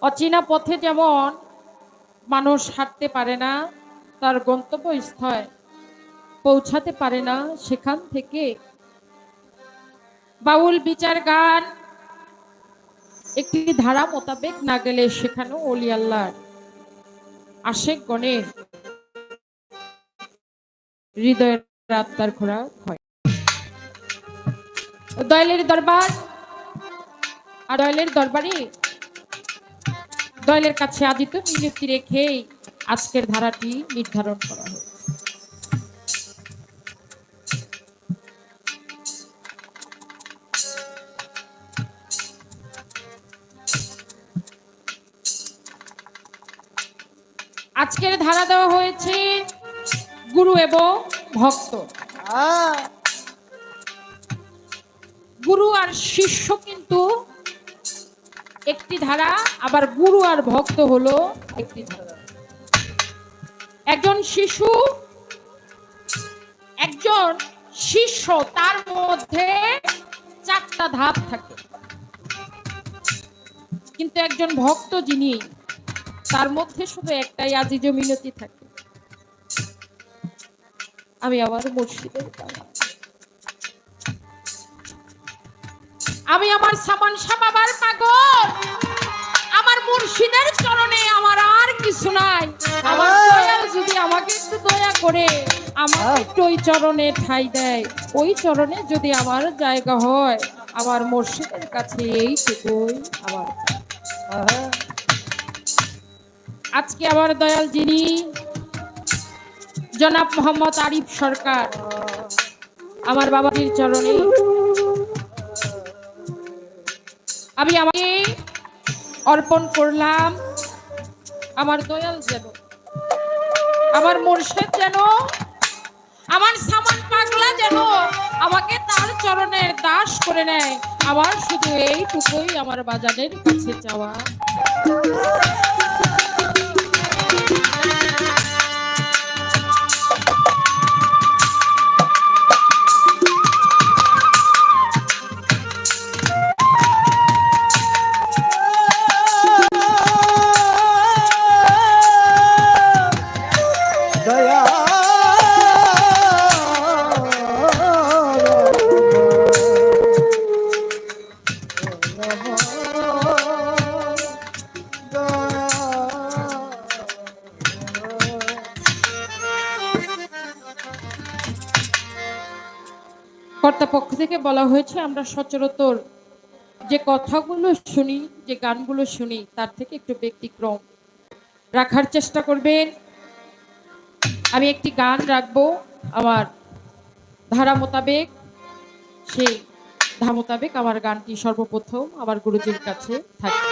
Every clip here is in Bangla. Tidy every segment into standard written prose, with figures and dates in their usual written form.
অচেনা পথে যেমন মানুষ হাঁটতে পারে না, তার গন্তব্যস্থলে পৌঁছাতে পারে না, সেখান থেকে বাউল বিচার গান একটি ধারা মোতাবেক না গেলে সেখানেও ওলি আল্লাহর আশেক গণের হৃদয়ের আত্মার খোরাক হয়। দয়ালের দরবার আর দয়ালের দরবারে দয়ালের কাছে আদিত্য মিনতি রেখেই আজকের ধারাটি নির্ধারণ করা হয়। আজকের ধারা দেওয়া হয়েছে গুরু এবং ভক্ত। গুরু আর শিষ্য কিন্তু একটি ধারা, আবার গুরু আর ভক্ত হলো একটি ধারা। একজন শিষ্য তার মধ্যে চারটা ধাপ থাকে, কিন্তু একজন ভক্ত যিনি তার মধ্যে শুধু একটাই আজিজ মিনতি থাকে, আমি আমার মুর্শিদের আমি আমার সামান সামাবার পাগল, আমার মুর্শিদের চরণে আমার আর কিছু নাই। আমার দয়াল যদি আমাকে একটু দয়া করে আমাকে একটু ওই চরণে ঠাঁই দেয়, ওই চরণে যদি আমার জায়গা হয়, আমার মুর্শিদের কাছে এইটুকুই আমার। আজকে আমার দয়াল যিনি জনাব মোহাম্মদ আরিফ সরকার, আমার বাবাজির চরণে আমি আমাকে অর্পণ করলাম। আমার দয়াল যেন, আমার মুর্শিদ যেন, আমার সামান পাগলা যেন আমাকে তার চরণের দাস করে নেয়, আমার শুধু এইটুকুই আমার বাজানের কাছে চাওয়া। কর্তৃপক্ষ থেকে বলা হয়েছে আমরা সচরাচর যে কথাগুলো শুনি, যে গানগুলো শুনি, তার থেকে একটু ব্যতিক্রম রাখার চেষ্টা করবেন। আমি একটি গান রাখবো আমার ধারা মোতাবেক, সেই ধারা মোতাবেক আমার গানটি সর্বপ্রথম আমার গুরুজির কাছে থাকে।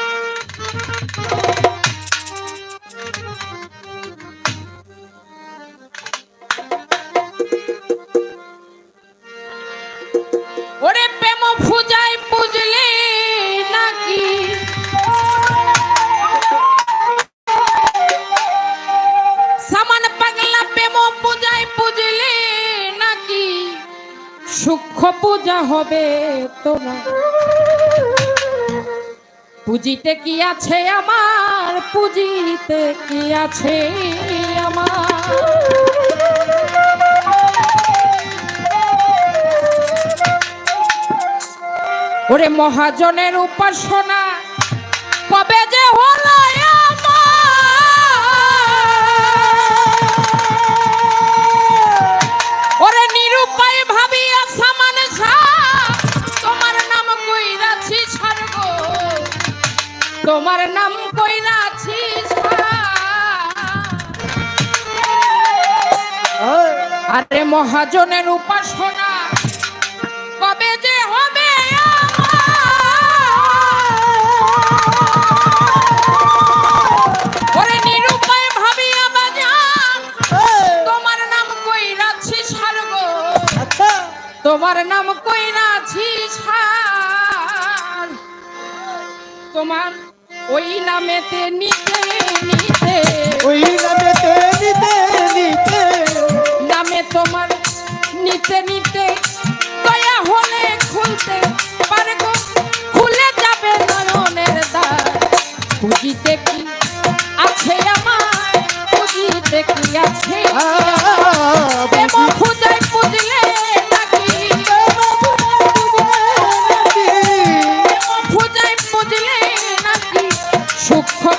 ওরে প্রেম পূজায় পুজলে নাকি সামান পাগলা, প্রেম পূজায় পুজলে নাকি সূক্ষ্ম পূজা হবে তোমার। পুজিতে কি আছে আমার, পুজিতে কি আছে আমার। ওরে মহাজনের উপাসনা কবে যে হলো ওরে নিরুপায় ভাবিয়া সামান তোমার নাম কইরাছি স্বর্গ, তোমার নাম কইরাছি। আরে মহাজনের উপাসনা কবে যে হবে ওরে নিরুপায় ভাবিয়া বাজান তোমার নাম কইরাছি স্বর্গ, তোমার নাম কইরাছি ছাড়। তোমার ওই নামেতে নিতে নিতে, ওই নামেতে নিতে নিতে, নামে তোমার নিতে নিতে দয়া হলে খুলতে পারে গো, খুলে যাবে নয়নের দ্বার। বুঝিতে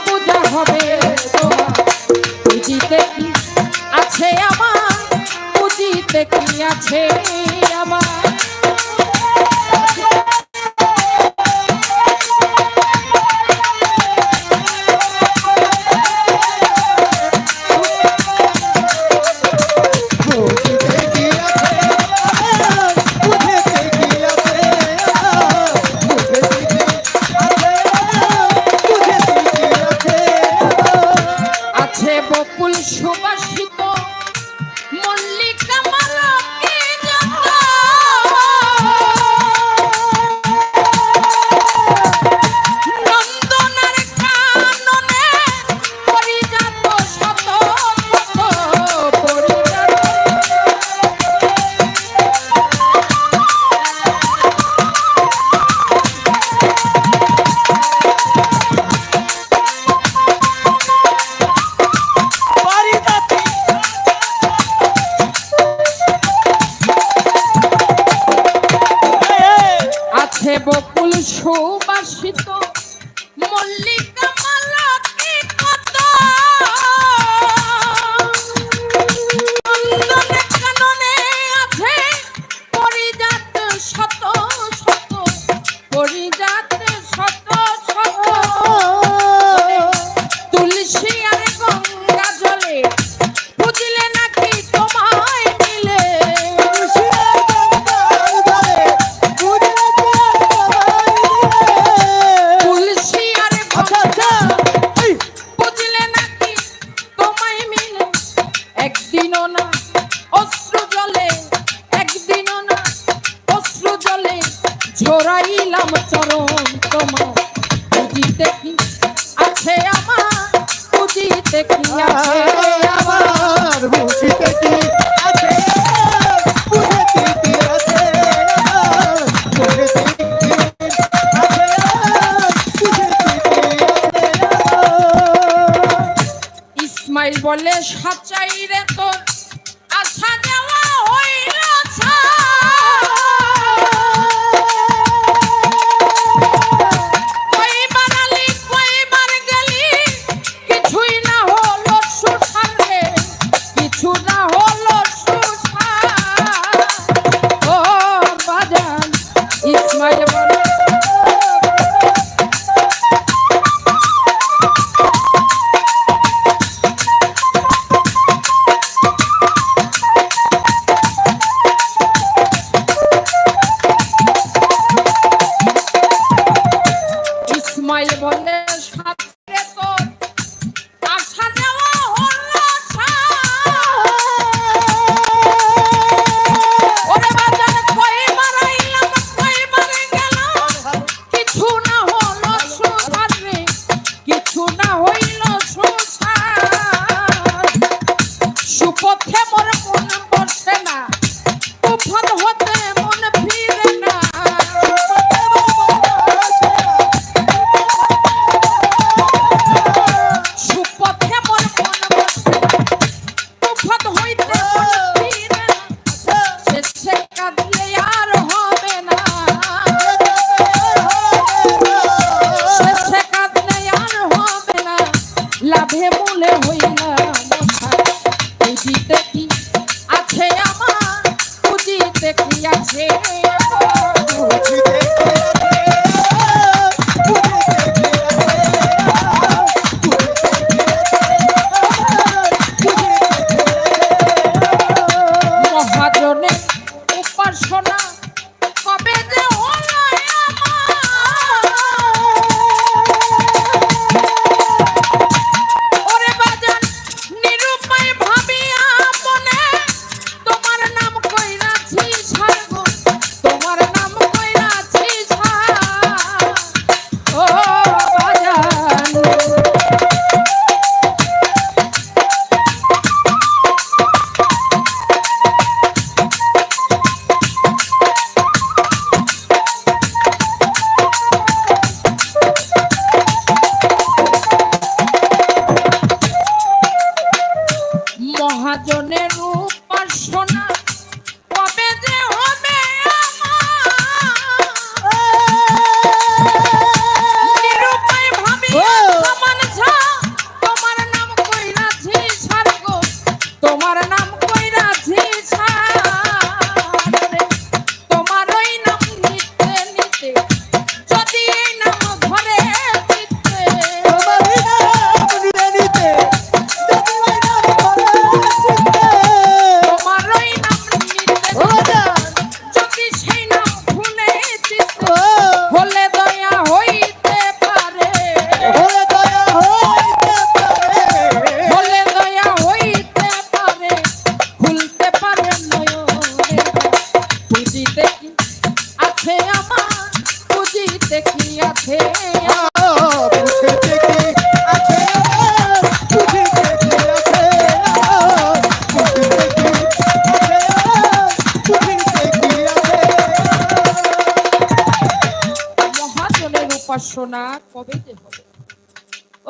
পূজা হবে তোমার পুজিতে কি আছে আমার, পুজিতে কি আছে আমার। আছে বকুল সুবাসিত মল্লিকা মালতী যত, নন্দনের কাননে পরিজাত শত শত পরিজাত। আছে বকুল সুবাসিত মল্লিকা মালতী কত, নন্দনের কাননে আছে পরিজাত শত শত পরিজাত শত শত। তুলসী আর গঙ্গা জলে বুঝলে নাকি তোমায় মিলে, তুলসী আর গঙ্গা বুঝলে নাকি তোমায় মিলে। একদিনও না অশ্রু জলে, একদিনও না অশ্রু জলে ঝরাইলাম চরণ তোমার পুজিতে কি আছে আমার, পুজিতে কি আছে আমার। বুঝিতে কি আছে, বুঝিতে কি আছে, বুঝিতে কি আছে, ইসমাইল বলে সাচাই রে তোর আশা দেওয়া হইল কইবার আলি কইবার গেলি, কিছুই না হলো সুসার রে, কিছু না হলো সুসার। ও বাজান ইসমাইল বলে ইসমাইল বলে সাথে তোর আশা দেওয়া হলো ওরে বাজার কইবার আইলাম কইবার গেলাম, কিছু না হলো সুসার রে, কিছু না হইল সুসার। সুপথে মোর মন বসে না, তুফান হতে মন ফিরে না, সুপথে মোর মন বসে না, তুফান হইতে মন ফিরে না। শেষে কাঁদলে আর হবে না, শেষে কাঁদলে আর হবে না।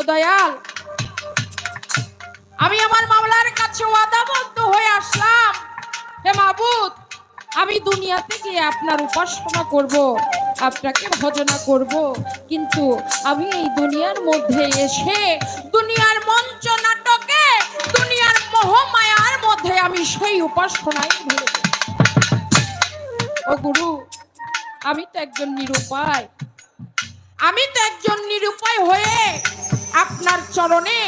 দয়াল, আমি আমার মাওলার কাছে ওয়াদাবদ্ধ হয়ে আসলাম, হে মাবুদ, আমি দুনিয়াতে গিয়ে আপনার উপাসনা করব, আপনাকে ভজনা করব, কিন্তু আমি এই দুনিয়ার মধ্যে এসে দুনিয়ার মঞ্চ নাটকে দুনিয়ার মোহমায়ার মধ্যে আমি সেই উপাসনায় ভুলে যাব। ও গুরু, আমি তো একজন নিরুপায়, আমি তো একজন নিরুপায় হয়ে আপনার চরণে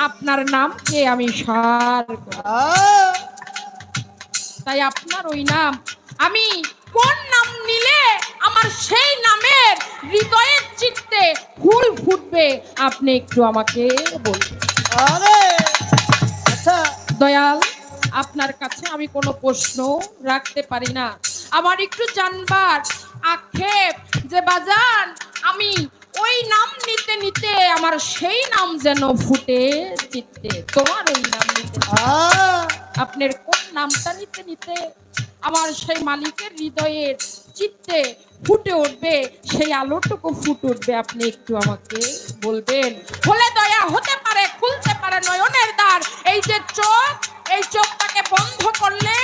আপনার নামকে আমি সার করি। তাই আপনার ওই নাম, আমি কোন নাম নিলে আমার সেই নামের হৃদয়ের চিত্তে ফুল ফুটবে, আপনি একটু আমাকে বলুন। আচ্ছা দয়াল, আপনার কাছে আমি কোনো প্রশ্ন রাখতে পারি না, আমার একটু জানবার আক্ষেপ যে বাজান, আমি ওই নাম নিতে নিতে আমার সেই নাম যেন ফুটে চিত্তে, তোমার ওই নাম নিতে, আপনার কোন নামটা নিতে নিতে আমার সেই মালিকের হৃদয়ের চিত্তে ফুটে উঠবে, সেই আলোটুকু ফুটে উঠবে, আপনি একটু আমাকে বলবেন। হলে দয়া হতে পারে, খুলতে পারে নয়নের দ্বার। এই যে চোখ, এই চোখটাকে বন্ধ করলে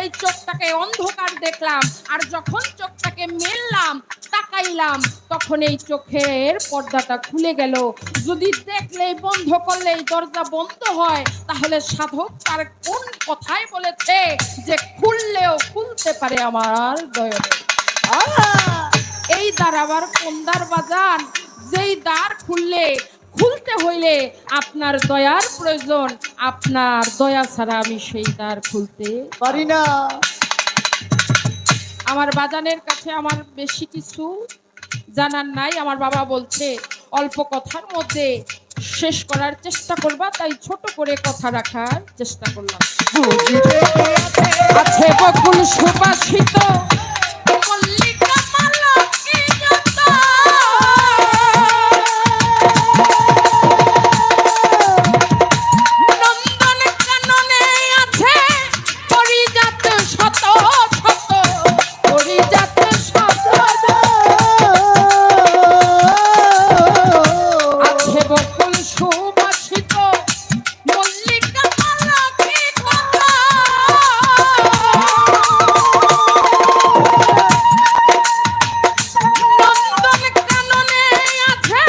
এই চোখটাকে অন্ধকার দেখলাম, আর যখন চোখটাকে মেললাম, তাকাইলাম, তখন এই চোখের পর্দাটা খুলে গেল। যদি দেখলেই বন্ধ করলেই দরজা বন্ধ হয়, তাহলে সাধক তার কোন কথাই বলেছে যে খুললেও খুলতে পারে আমার দয়ালে। এই দ্বার আবার কোন দ্বার বাজান, যেই দ্বার খুলতে হইলে আপনার দয়ার প্রয়োজন, আপনার দয়া ছাড়া আমি সেই দ্বার খুলতে পারি না। আমার বাজানের কাছে আমার বেশি কিছু জানার নাই, আমার বাবা বলছে অল্প কথার মধ্যে শেষ করার চেষ্টা করবা, তাই ছোট করে কথা রাখার চেষ্টা করলাম। আছে বকুল সুবাসিত মল্লিকা মালতী যত, নন্দন কাননে আছে পরিজাত শত শত, পরিজাত শত, আছে বকুল সুবাসিত মল্লিকা মালতী যত, নন্দন কাননে আছে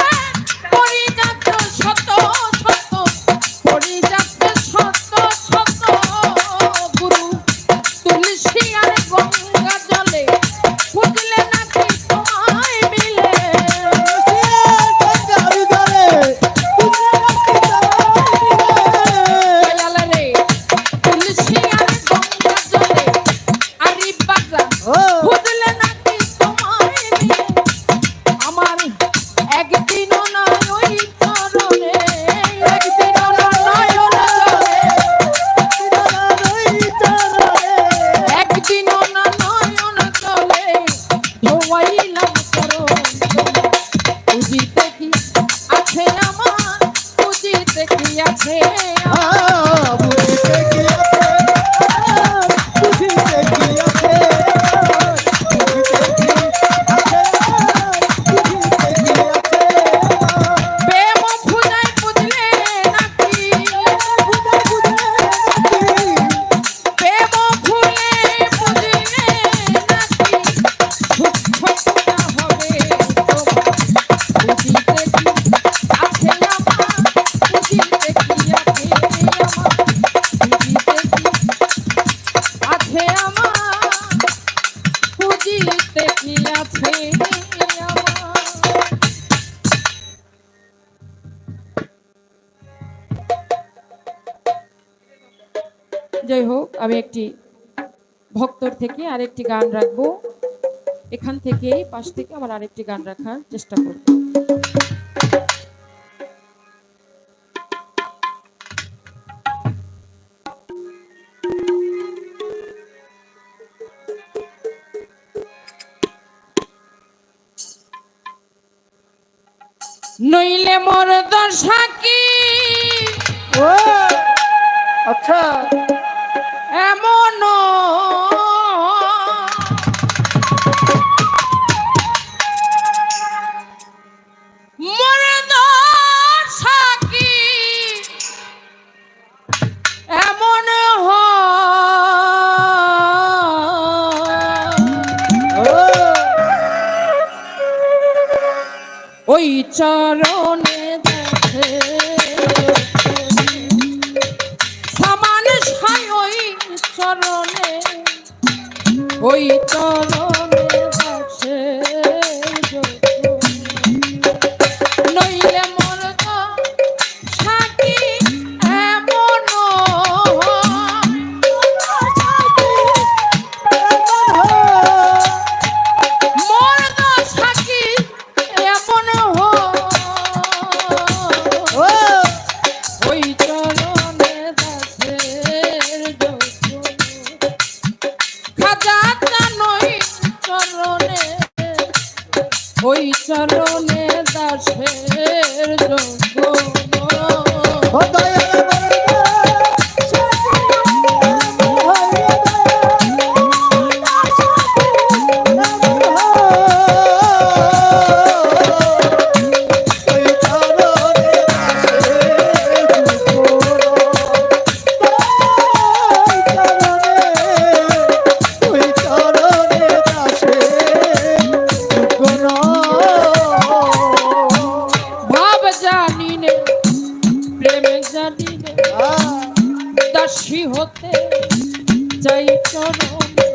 পরিজাত শত শত, পরিজাত শত শত, গুরু তুলসী আর গঙ্গা জলে খুঁজলে নাকি তোমায় মিলে, দয়াল রে, তুলসী আর গঙ্গা জলে আরি বাজান খুঁজলে নাকি তোমায় মিলে, আমার একদিনও নয় ওই চরণে, একদিনও নয়ন জলে, একদিনও না নয়ন জলে ধোয়াইলাম চরণ, বুঝিতে কি আছে আমার, বুঝিতে কি আছে আমার, প্রেম খুঁজাই বুঝলে নাকি, প্রেম খুলে বুঝলে নাকি সূক্ষ্মতা হবে তোমার, বুঝিতে কি আছে আমার, বুঝিতে কি আছে আমার, বুঝিতে কি আছে আমার, বুঝিতে কি আছে আমার। যাই হোক, আমি একটি ভক্তর থেকে আরেকটি গান রাখবো, এখান থেকে পাশ থেকে আমার আরেকটি গান রাখার চেষ্টা করব। নইলে মোর দশা কি আচ্ছা এমন, মোর দশা ওই চরণে দাসের যত নইলে মোর গো সাকি এমন মোর গো সাকি এমন ওই চরণে দাসের যত খাজা জানই চরণে ওই চরণে দাসের যোগ্য ও দয়াল ভাব জানি নে প্রেম জানি নে দাসী হতে চাই চরণে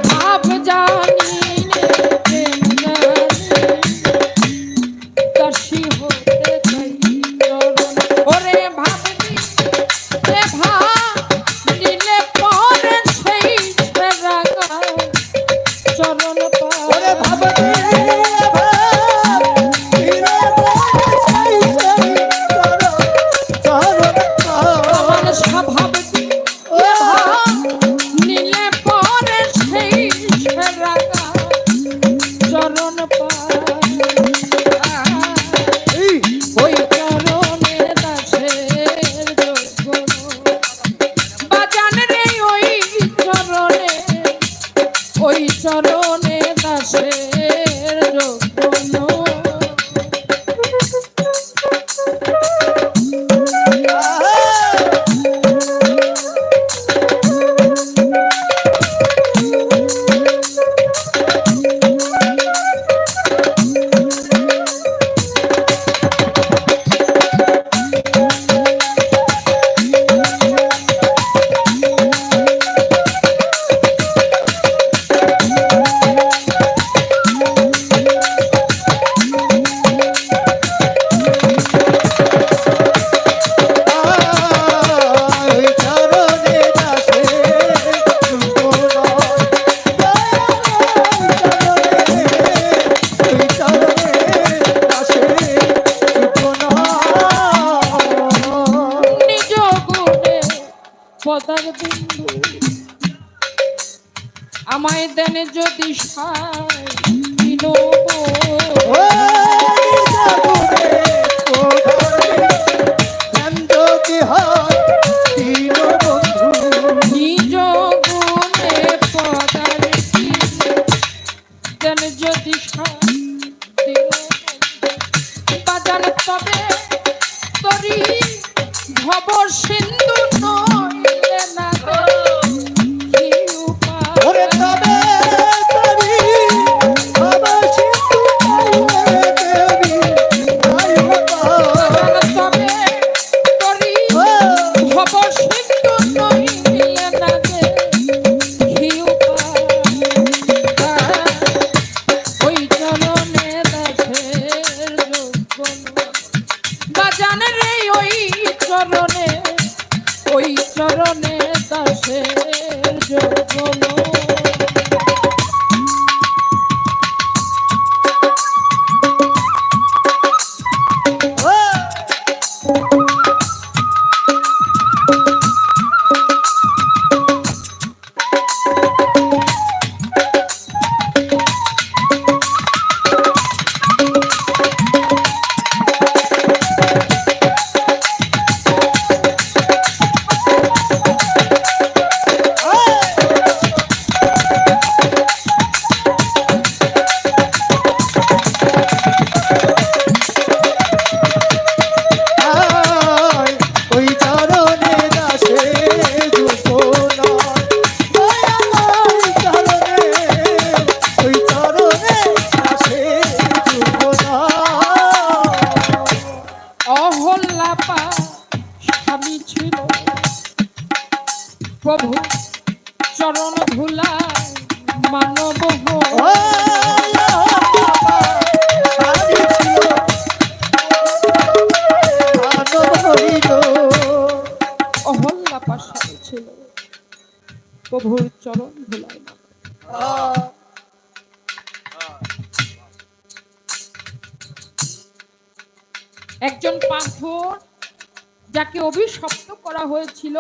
ভাব জানি নে প্রেম জানি দাসী হতে চাই চরণে ওরে ভাবনি রে নিলে পরে সেই রাগা চরণ আমার স্বভাব নিলে পরে সেই রাগা চরণ ওই চরণে দাসের যোগ্য বাজান রে ওই চরণে দাসের যোগ্য নিজ গুণে পদার বিন্দু আমায় দেন যদি সায় নিজ গুণে পদার দেন যদি সায় বাজান তবে করি ভব সিন্ধু নইলে না কি উপায় একজন পাথর যাকে অভিশপ্ত করা হয়েছিল,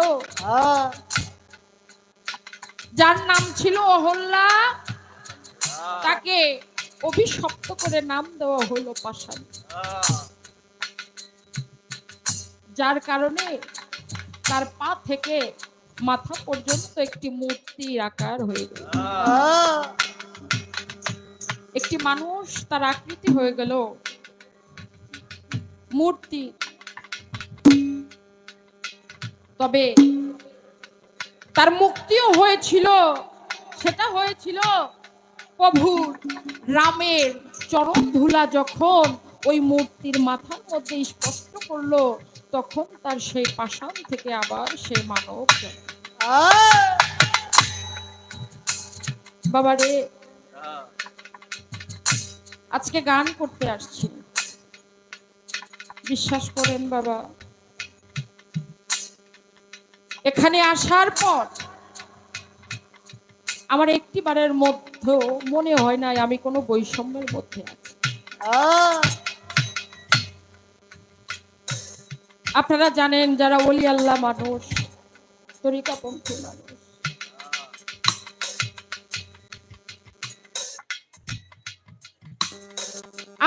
যার নাম ছিল অহল্যা, তাকে অভিশপ্ত করে নাম দেওয়া হলো পাষাণ, যার কারণে তার পা থেকে মাথা পর্যন্ত একটি মূর্তির আকার হয়ে গেল। একটি মানুষ তার আকৃতি হয়ে গেল মূর্তি। তবে তার মুক্তিও হয়েছিল, সেটা হয়েছিল প্রভু রামের চরণ ধুলা যখন ওই মূর্তির মাথার মধ্যে স্পষ্ট করলো, তখন তার সেই পাষাণ থেকে আবার সে মানব। বাবারে, আজকে গান করতে আসছি, বিশ্বাস করেন বাবা, এখানে আসার পর আমার একটি বারের মধ্যে মনে হয় না আমি কোনো বৈষম্যের মধ্যে আছি। আপনারা জানেন, যারা ওলি আল্লাহ মানুষ, তরিকাপন্থী মানুষ,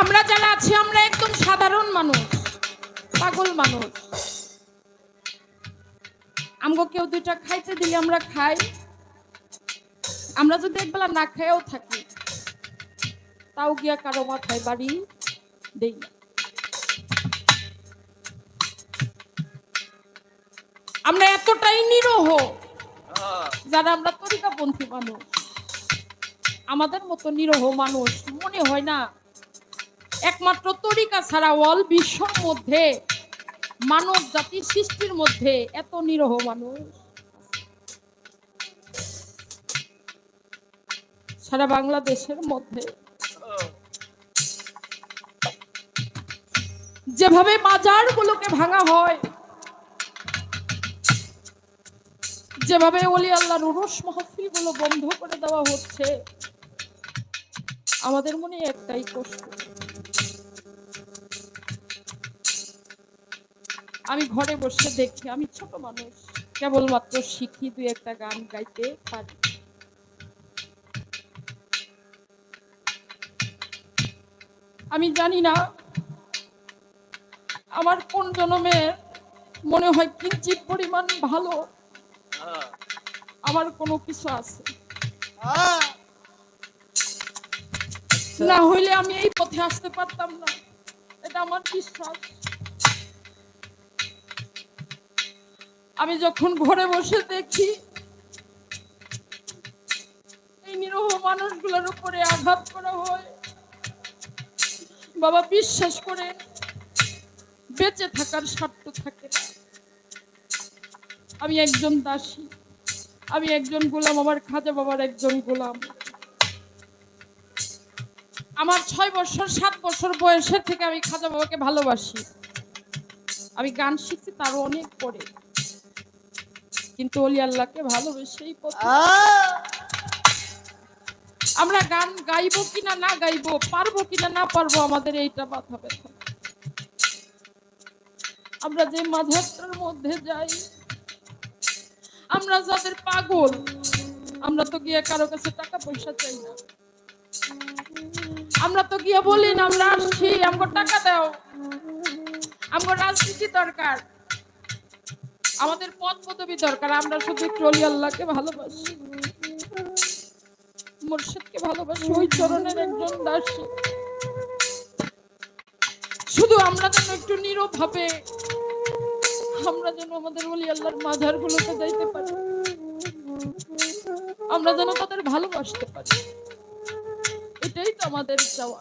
আমরা যারা আছি আমরা একদম সাধারণ মানুষ, পাগল মানুষ। আমগো কেউ দুইটা খাইতে দিলে আমরা খাই, আমরা যদি একবেলা না খেয়েও থাকি তাও গিয়া কারো মাথায় বাড়ি দেই না। আমরা এতটাই নিরহ যারা আমরা তরিকাপন্থী মানুষ, আমাদের মতো নিরহ মানুষ মনে হয় না একমাত্র তরিকা ছাড়া অল বিশ্বর মধ্যে, মানব জাতির সৃষ্টির মধ্যে এত নিরহ মানুষ সারা বাংলাদেশের মধ্যে। যেভাবে বাজারগুলোকে ভাঙা হয়, যেভাবে ওলি আল্লাহর উরুস মাহফিল গুলো বন্ধ করে দেওয়া হচ্ছে, আমাদের মনে একটাই কষ্ট। আমি ঘরে বসে দেখি, আমি ছোট মানুষ, কেবলমাত্র শিখি, দুই একটা গান গাইতে পারি। আমি জানি না আমার কোন জন্মের মনে হয় কিঞ্চিত পরিমাণ ভালো আমার কোনো কিছু আছে, না হইলে আমি এই পথে আসতে পারতাম না, এটা আমার বিশ্বাস। আমি যখন ঘরে বসে দেখি এই নিরহ মানুষগুলোর উপরে আঘাত করা হয়, বাবা বিশ্বাস করে বেঁচে থাকার স্বার্থ থাকে না। আমি একজন দাসী, আমি একজন গোলাম, আমার খাজা বাবার একজন গোলাম। আমার 6 বছর 7 বছর বয়সের থেকে আমি খাজা বাবাকে ভালোবাসি। আমি গান শিখছি তারও অনেক পরে, কিন্তু ওলি আল্লাহকে ভালোবেসেই আমরা গান গাইবো কিনা না গাইবো, পারবো কিনা না পারবো, আমাদের এইটা মাথা ব্যথা। আমরা যে মাঝারটার মধ্যে যাই, আমরা যাদের পাগল, আমরা তো গিয়ে কারো কাছে টাকা পয়সা চাই না, আমরা তো গিয়ে বলি না আমরা আসছি, আমাকে টাকা দাও, আমাকে রাজনীতি দরকার, আমাদের পদ পদবি দরকার। আমরা শুধু একটু ওলি আল্লাহকে ভালোবাসি, মুর্শিদকে ভালোবাসি, ওই চরণের একজন দাসী। শুধু আমরা যেন একটু নীরব ভাবে, আমরা যেন আমাদের ওলি আল্লাহর মাজার গুলোতে যাইতে পারি, আমরা যেন তাদের ভালোবাসতে পারি, এটাই তো আমাদের চাওয়া।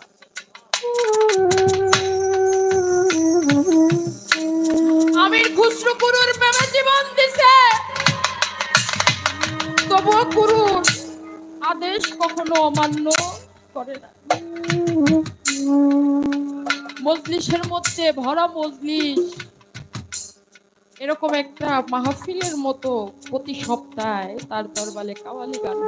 আমির খুসরো গুরুর প্রেমে জীবন দিছে, তবুও গুরুর আদেশ কখনো অমান্য করে না। মজলিসের মধ্যে ভরা মজলিস, এরকম একটা মাহফিলের মতো প্রতি সপ্তাহে তার দরবারে কাওয়ালি গান।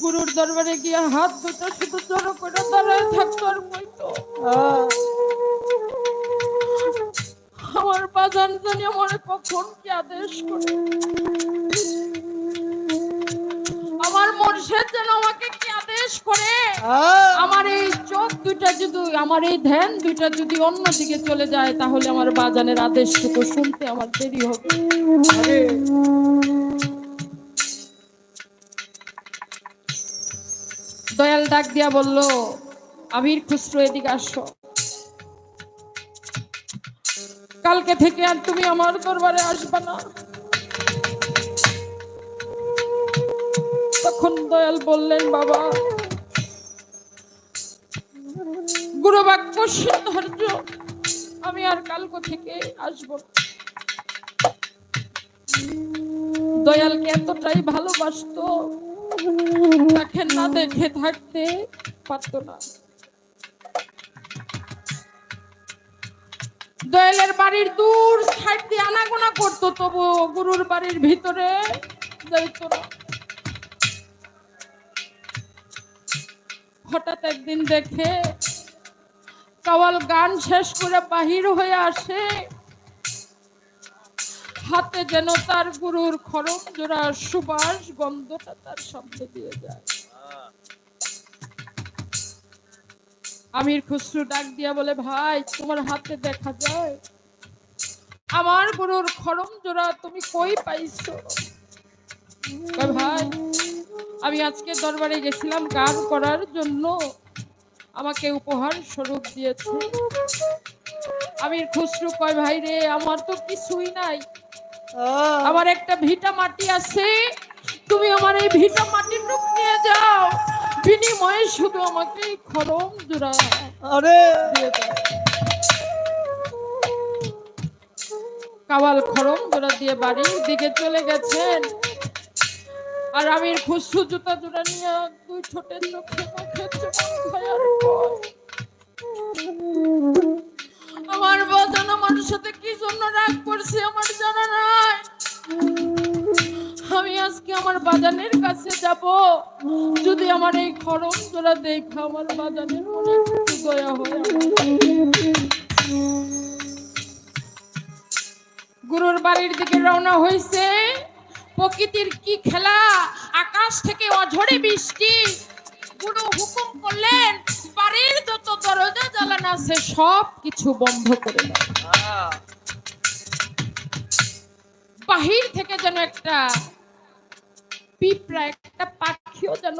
গুরুর দরবারে গিয়ে হাত দুটো শুধু জড়ো করে দাঁড়ায় থাকতো আর কইতো, আমার বাজান জানি আমার কখন কি আদেশ করে, আমার মুর্শিদ যেন আমাকে কি আদেশ করে। আমার এই চোখ দুইটা যদি, আমার এই ধ্যান দুইটা যদি অন্যদিকে চলে যায়, তাহলে আমার বাজানের আদেশটুকু শুনতে আমার দেরি হবে। দয়াল ডাক দিয়া বলল, আমির খুসরো এদিকে আসো, কালকে থেকে আর তুমি আমার দরবারে আসবে না। তখন দয়াল বললেন, বাবা, গুরু বাক্য সিদ্ধার্য, আমি আর কালকে থেকে আসবো না। দয়ালকে এতটাই ভালোবাসতো, তাকে না দেখে থাকতে পারত না। দয়ালের বাড়ির দূর সাইড দিয়ে আনাগোনা করতো, তবু গুরুর বাড়ির ভিতরে যাইতো না। হঠাৎ একদিন দেখে কাওয়াল গান শেষ করে বাহির হয়ে আসে, হাতে যেন তার গুরুর খরম জোড়া সুবাস গন্ধটা তার সামনে দিয়ে যায়। আমির খুসরো ডাক দিয়া বলে, ভাই, তোমার হাতে দেখা যায় আমার গুরুর খরম জোড়া, তুমি কই পাইছো? ভাই, আমি আজকে দরবারে গেছিলাম গান করার জন্য, আমাকে উপহার স্বরূপ দিয়েছে। আমির খুসরো কয়, ভাই রে, আমার তো কিছুই নাই, আমার একটা ভিটা মাটি আছে, তুমি আমার এই ভিটা মাটির রূপ নিয়ে যাও, বিনিময়ে শুধু আমাকে খরম জোড়া দিয়ে দাও। কাওয়াল খরম জোড়া দিয়ে বাড়ির দিকে চলে গেছেন, আর আমির খুসরো জুতা জোড়া নিয়ে দুই ছোটের চোখে মুখে চুমুক খাওয়ার পর, আমার বাজান আমার সাথে কি জন্য রাগ করছে আমার জানা নাই। আমি আজকে আমার বাজানের কাছে যাব, যদি আমার এই খরম জোড়া দেখা আমার বাজানের মনে একটু দয়া হয়। গুরুর বাড়ির দিকে রওনা হয়েছে। প্রকৃতির কি খেলা, আকাশ থেকে অঝরে বৃষ্টি। গুরু হুকুম করলেন, বাড়ির যত দরজা জ্বালানো আছে সব কিছু বন্ধ করে দাও। বাহির থেকে যেন একটা পিঁপড়া, একটা পাখিও যেন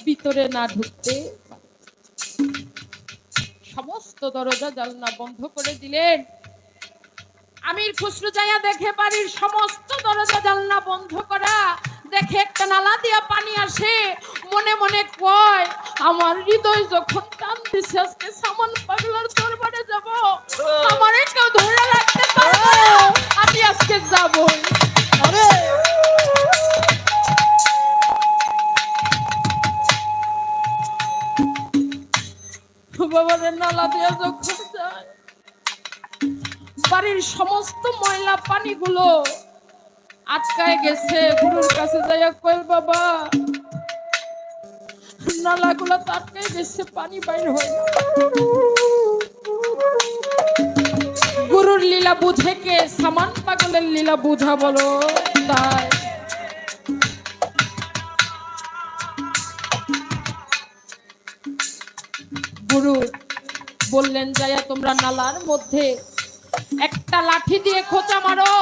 ভিতরে না ঢুকতে, সমস্ত দরজা জানলা বন্ধ করে দিলেন। আমির খুসরো যাইয়া দেখে বাড়ির সমস্ত দরজা জানলা বন্ধ করা, দেখে একটা নালা দিয়া পানি আসে, মনে মনে কয়, আমার হৃদয় যখন টান দিছে আজকে সামান পাগলার দরবারে যাব, আমার কেউ ধরে রাখতে পারবে না, আমি আজকে যাব। বাবারে নালা দিয়া যখন যায়, বাড়ির সমস্ত ময়লা পানিগুলো আটকায় গেছে। গুরুর কাছে যাইয়া কয়, বাবা, নালাগুলো তো আটকায় গেছে, পানি বাইর হয় না। গুরুর লীলা বুঝে কে? সামান পাগলের লীলা বুঝা বলো তাই। গুরু বললেন, যাইয়া তোমরা নালার মধ্যে একটা লাঠি দিয়ে খোঁচা মারো,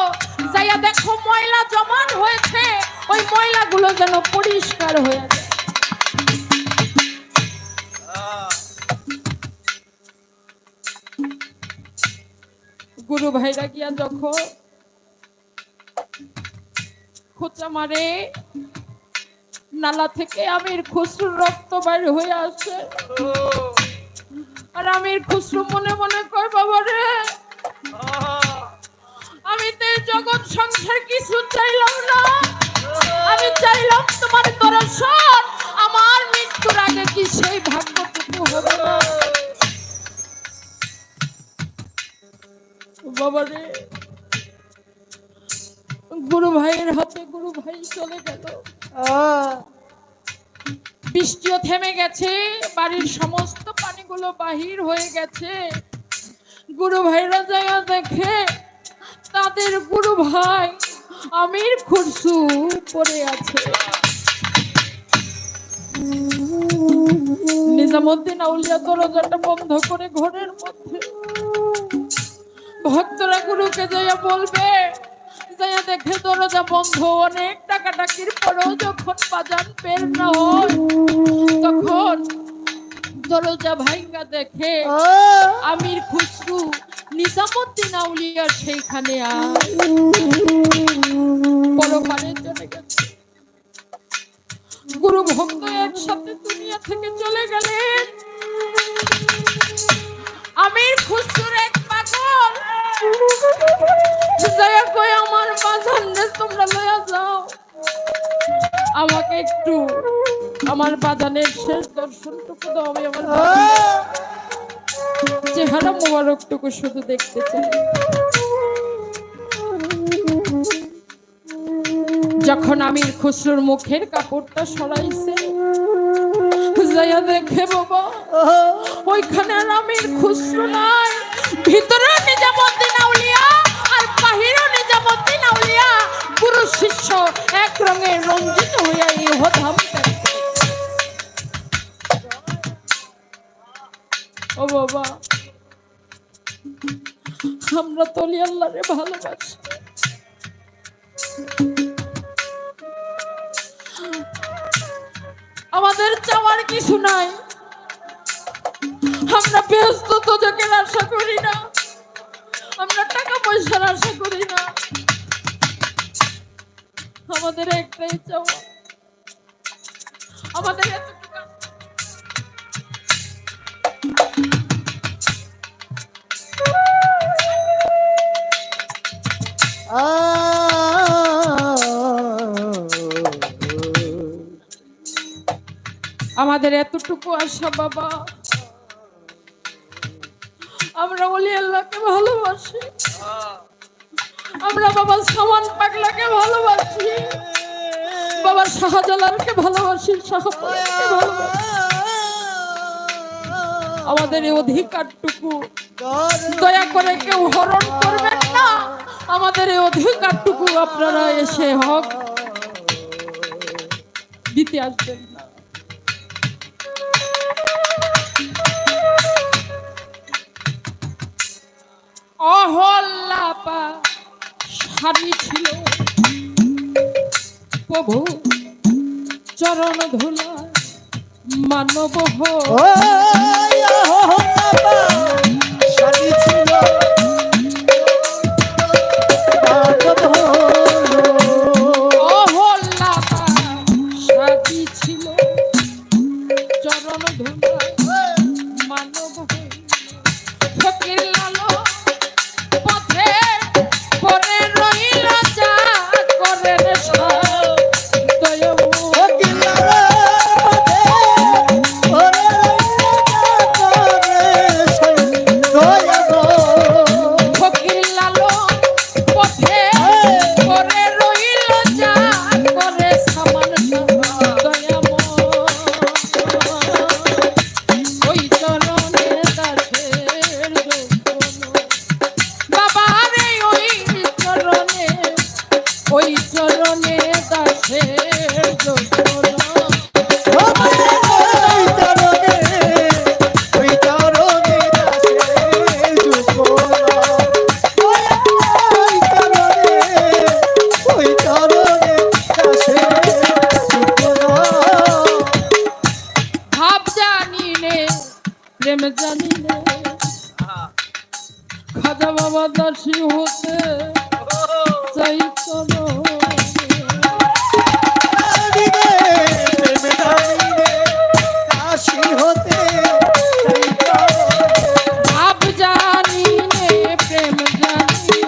যাইয়া দেখো ময়লা জমান হয়েছে, ওই ময়লাগুলো যেন পরিষ্কার হয়ে যায়। গুরু ভাইরা গিয়া যখন খোঁচা মারে, নালা থেকে আমির খুসরোর রক্ত বাইর হয়ে আসে। আর আমির খুসরো মনে মনে কয়, বাবা রে, আমি তো জগৎ সংসার কিছু চাইলাম না, আমি চাইলাম তোমার দর্শন, আমার মৃত্যুর আগে কি সেই ভাগ্যটুকু হবে না? বাবা রে, গুরু ভাইয়ের হাতে গুরু ভাই চলে গেল। বৃষ্টিও থেমে গেছে, বাড়ির সমস্ত পানিগুলো বাহির হয়ে গেছে। গুরু ভাইরা জায়গা দেখে তাদের গুরু ভাই আমির খুরশু পড়ে আছে। নিজামুদ্দিন আউলিয়া দরজাটা বন্ধ করে ঘরের মধ্যে, ভক্তরা গুরুকে যাইয়া বলবে, যাইয়া দেখে দরজা বন্ধ। অনেক টাকাটাকির পরেও যখন বাজান বের না হয়, তখন দরজা ভাঙ্গা দেখে আমির খুসরু নিজামুদ্দিন আউলিয়া সেইখানে পরপারে চলে গেছে। গুরু ভক্ত একসাথে দুনিয়া থেকে চলে গেলেন। আমির খুসরুর এক পাগল যাইয়া কই, আমার বাজানরে তোমরা লইয়া যাও, আমাকে একটু আমার বাজানের শেষ দর্শনটুকু দাও, আমি আমার চেহারা মোবারকটুকু শুধু দেখতে চাই। যখন আমির খুসরুর মুখের কাপড়টা সরাইছে, যাইয়া দেখে বাবা ওইখানে আর আমির খুসরু নাই, ভিতরে নিজামুদ্দিন আউলিয়া আর বাহিরে নিজামুদ্দিন আউলিয়া, গুরু শিষ্য এক রঙে রঞ্জিত হইয়া ইহধাম ত্যাগ করে। ও বাবা, আমরা তো আল্লাহরে ভালোবাসি, আমাদের চাওয়ার কিছু নাই, আমরা ব্যস্ত তোজকের আশা করি না, আমরা টাকা পয়সার আশা করি না, আমাদের একটাই চাওয়া, আমাদের আমাদের এতটুকু আশা বাবা, আমরা ওলি আল্লাহকে ভালোবাসি, আমরা বাবা সামান পাগলাকে ভালোবাসি, বাবা শাহজালালকে ভালোবাসি, শাহজালালকে ভালোবাসি। আমাদের এই অধিকারটুকু দয়া করে কেউ হরণ করবেন না, আমাদের এই অধিকারটুকু আপনারা এসে হক দিতে আসবেন না। অহল্লাপা স্বামী ছিল প্রভু চরণ ধুলা মানব স্বামী ছিল অহল্লাপা স্বামী ছিল চরণ ধুলা মানব ফকির লালো পথে পরে রইল যা করেন ফকির লালো পথে পরে রইল যা করে সামান দয়াম ওই চরণে দাসের বাবা রে, ওই চরণে দাসের ভাব জানি নে প্রেম জানি নে, খাজা বাবা দাসী হতে চাই চলো, ভাব জানি নে প্রেম জানি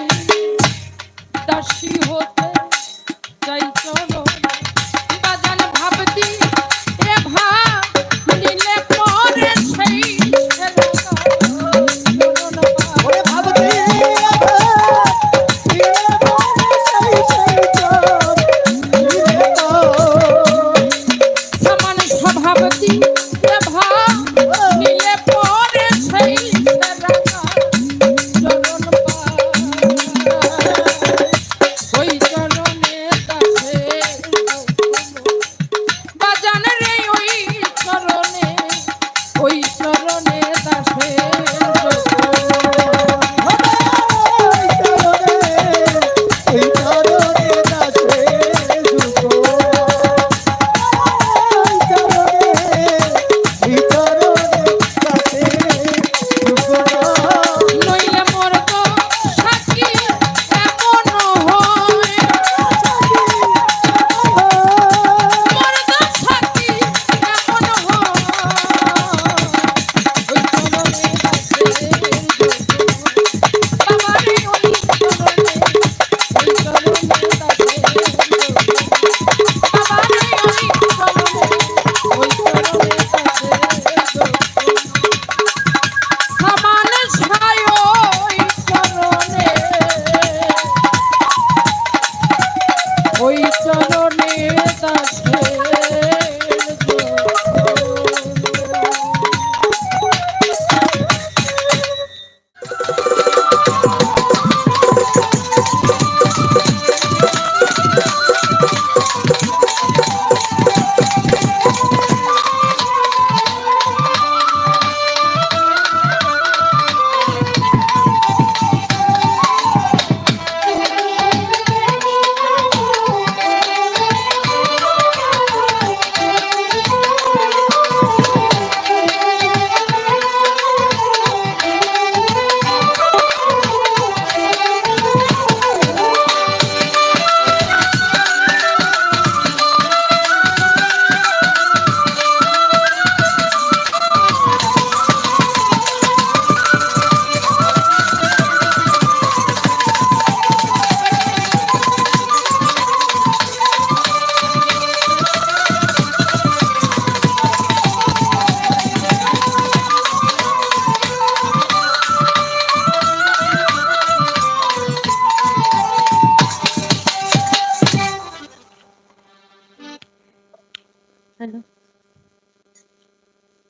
দাসী হতে চাই চলো, বাজান ভাবতি এ ভাব নিলে পরে সেই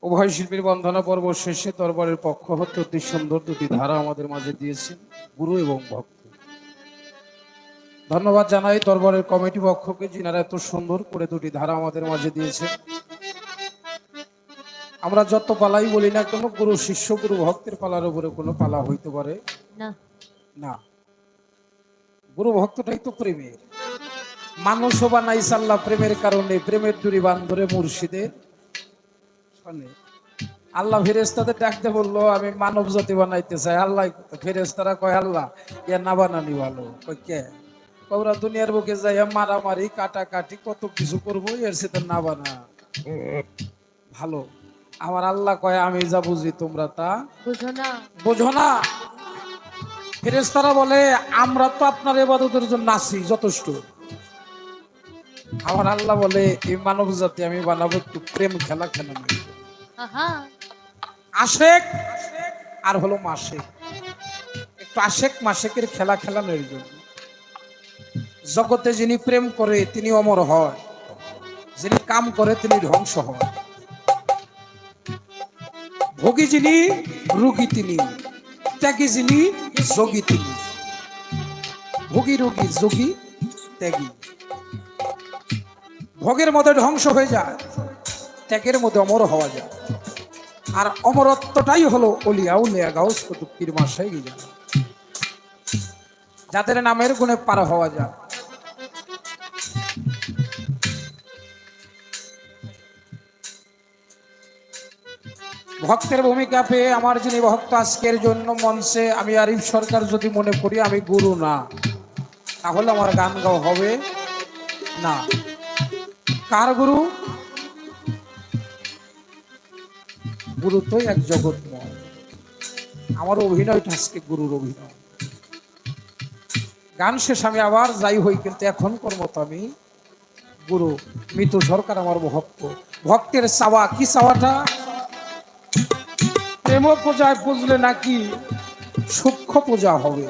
উভয় শিল্পীর বন্দনা পর্ব শেষে দরবারের পক্ষ হতে অতি সুন্দর দুটি ধারা আমাদের মাঝে দিয়েছেন গুরু এবং ভক্ত। ধন্যবাদ জানাই দরবারের কমিটি পক্ষকে, যিনারা এত সুন্দর করে দুটি ধারা আমাদের মাঝে দিয়েছে। আমরা যত পালাই বলি না কেন, গুরু শিষ্য গুরু ভক্তের পালার উপরে কোনো পালা হইতে পারে না। না। গুরু ভক্তটাই তো প্রেমের মানুষও বানাইছে আল্লাহ প্রেমের কারণে, প্রেমের ডুরি বান্ধরে মুর্শিদের শোনে। আল্লাহ ফেরেশতাদের ডাকতে বললো আমি মানব জাতি বানাইতে চাই। আল্লাহ ফেরেশতারা কয় আল্লাহ ইয়া না বানানি ভালো। কয় কে? ওরা দুনিয়ার বুকে যাই মারামারি কাটাকাটি কত কিছু করবো, এর সাথে না বানা ভালো। আমার আল্লাহ কয় আমি যা বুঝি তোমরা তা বোঝো না। ফেরেশতারা বলে আমরা তো আপনার ইবাদতের জন্য আসি যথেষ্ট। আমার আল্লাহ বলে এই মানব জাতি আমি বানাবো একটু প্রেম খেলা খেলা নয়, আশেক আর হলো মাসেক, একটু আশেক মাসেকের খেলা খেলানোর জন্য। জগতে যিনি প্রেম করে তিনি অমর হয়, যিনি কাম করে তিনি ধ্বংস হয়। ভোগী যিনি রোগী তিনি, ত্যাগী যিনি যোগী তিনি। ভোগী রোগী যোগী ত্যাগী। ভোগের মধ্যে ধ্বংস হয়ে যায়, ত্যাগের মধ্যে অমর হওয়া যায়। আর অমরত্বটাই হলো অলিয়া উলিয়া গাউস কুতুব পীর মাশায়েখ জানা, যাদের নামের গুণে পার হওয়া যায়। ভক্তের ভূমিকা পেয়ে আমার যিনি ভক্ত আজকের জন্য মঞ্চে, আমি আরিফ সরকার যদি মনে করি আমি গুরু না, তাহলে আমার গান গাওয়া হবে না। কার গুরু? গুরু তো এক জগৎময়। আমার অভিনয়টা আজকে গুরুর অভিনয়। গান শেষ আমি আবার যাই হই, কিন্তু এখনকার মতো আমি গুরু। মিতু সরকার আমার ভক্ত। ভক্তের চাওয়া কি? চাওয়াটা প্রেম পূজায় পুজলে নাকি সূক্ষ্ম পূজা হবে।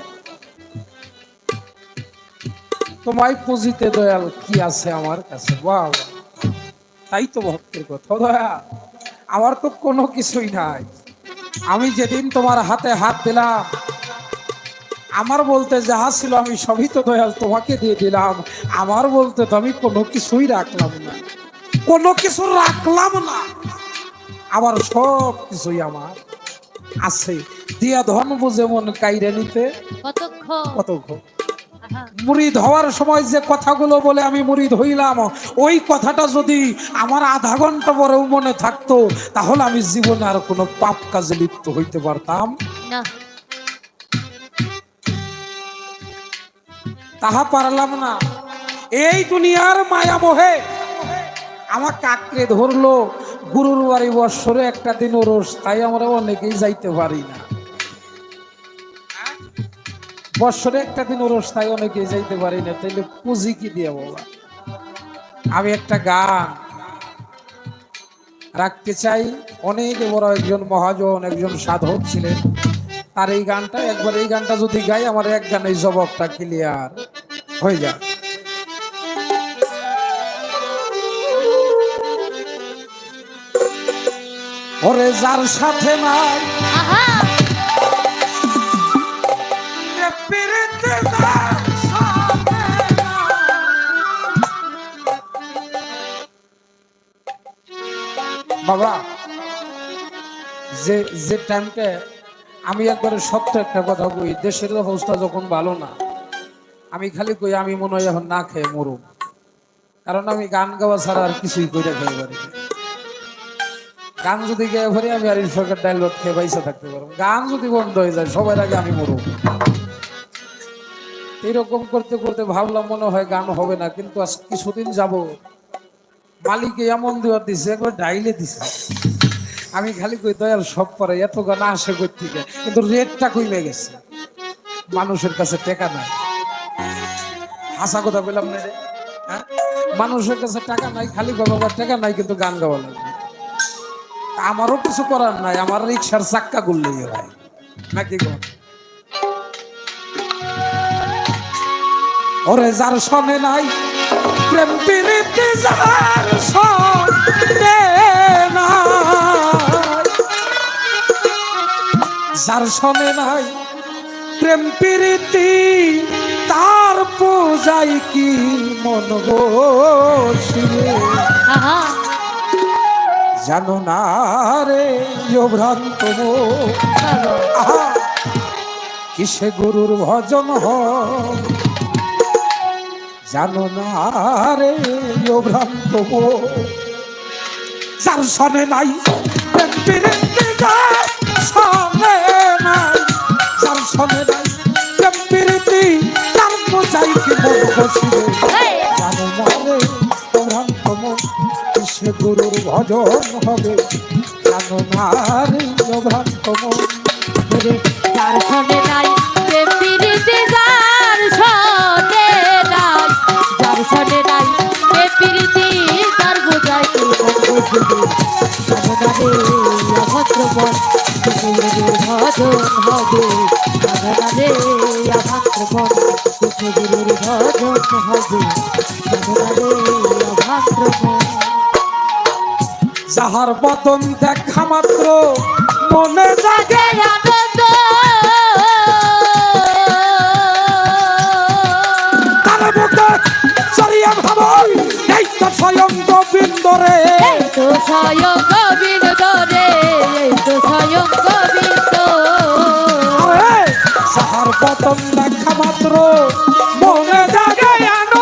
তোমায় পুজিতে দয়াল কি আছে আমার কাছে? বাহ, তাই তো ভক্তের কথা। দয়া আমার তো কোনো কিছুই নাই। আমি যেদিন তোমার হাতে হাত দিলাম, আমার বলতে যাহা ছিল আমি সবই তো দয়াল তোমাকে দিয়ে দিলাম। আমার বলতে তো আমি কোনো কিছুই রাখলাম না, কোনো কিছু রাখলাম না। আমার সব কিছুই আমার আছে। দিয়া ধন বুঝে মন কাইরে নিতে কতক্ষণ। মুরিদ হওয়ার সময় যে কথাগুলো বলে আমি মুরিদ হইলাম, ওই কথাটা যদি আমার আধা ঘন্টা পরেও মনে থাকতো, তাহলে আমি জীবনে আর কোনো পাপ কাজে লিপ্ত হইতে পারতাম না। তাহা পারলাম না। এই দুনিয়ার মায়া মোহে আমাকে আঁকড়ে ধরলো। গুরুর বাড়ি বৎসরে একটা দিন ওরস, তাই আমরা অনেকেই যাইতে পারি না। বৎসরে একটা দিন ওরস, তাই অনেকেই যাইতে পারি না। তাইলে পুঁজি কি দিয়ে বলা? আমি একটা গান রাখতে চাই। অনেক বড় একজন মহাজন, একজন সাধক ছিলেন। আর এই গানটা একবার, এই গানটা যদি গাই আমার এক গানে জবাবটা ক্লিয়ার হয়ে যায়। ওরে যার সাথে নাই আহা এ পিরিতে যার সাথে নাই। বাবা যে যে টাইমটা আমি একবারে সত্য একটা কথা কই, দেশের অবস্থা যখন ভালো না, আমি খালি কই আমি মনে হয় এখন না খেয়ে মরুম, কারণ আমি গান গাওয়া ছাড়া আর কিছুই কইরা খাই পারি না। গান যদি গেয়ে ভরি আমি আর সরকার ডাইলগ খেয়ে বাইসা থাকতে পারবো, গান যদি বন্ধ হয়ে যায় সবার আগে আমি মরুম। এরকম করতে করতে ভাবলাম মনে হয় গান হবে না, কিন্তু আজ কিছুদিন যাব মালিকে এমন দেওয়ার দিছে একবার ডাইলে দিছে। আমি খালি কই দয়াল সব পরে এত গান আসে কই থেকে, কিন্তু রেটটা কমে গেছে, মানুষের কাছে টাকা নাই। হাসা কথা বললাম না রে, হ্যাঁ? মানুষের কাছে টাকা নাই, খালি বাবা টাকা নাই কিন্তু গান গাওয়া লাগবে। আমারও কিছু করার নাই, আমার রিক্সার চাক্কা গুললেই হয় নাকি গো? ওরে যার সনে নাই প্রেম প্রীতি, যার সনে নাই, যার সনে নাই প্রেম প্রীতি, তার পূজাই কি মন বসিবে। আহা জানো না রে ও ভ্রান্ত মন, বাবা আহা কিসে গুরুর ভজন হয়। জানো না রে ও ভ্রান্ত মন, যার সনে নাই প্রেম প্রীতি, যার সনে নাই, যার সনে নাই প্রেম প্রীতি, তার পূজাই কি মন বসিবে। এই জানো না রে ও ভ্রান্ত মন, কিসে গুরুর ভজন হবে। জানো না রে ও ভ্রান্ত মন, ওরে যার সনে নাই প্রেম প্রীতি যার সনে নাই, যার সনে নাই প্রেম প্রীতি তার বোঝাই কি মন বসিবে। জানো না রে অভদ্র মন গুরুর ভজন হবে, জানো না রে অভদ্র মন গুরুর ভজন হবে, জানো না রে অভদ্র মন। যাহার বদন দেখা মাত্র মনে জাগে, আনন্দ তার বুকে চড়িয়া ভাবই এই তো স্বয়ং গোবিন্দ রে। এই তো স্বয়ং গোবিন্দ রে, এই তো স্বয়ং গোবিন্দ। আরে যাহার বদন দেখা মাত্র মনে জাগে আনন্দ।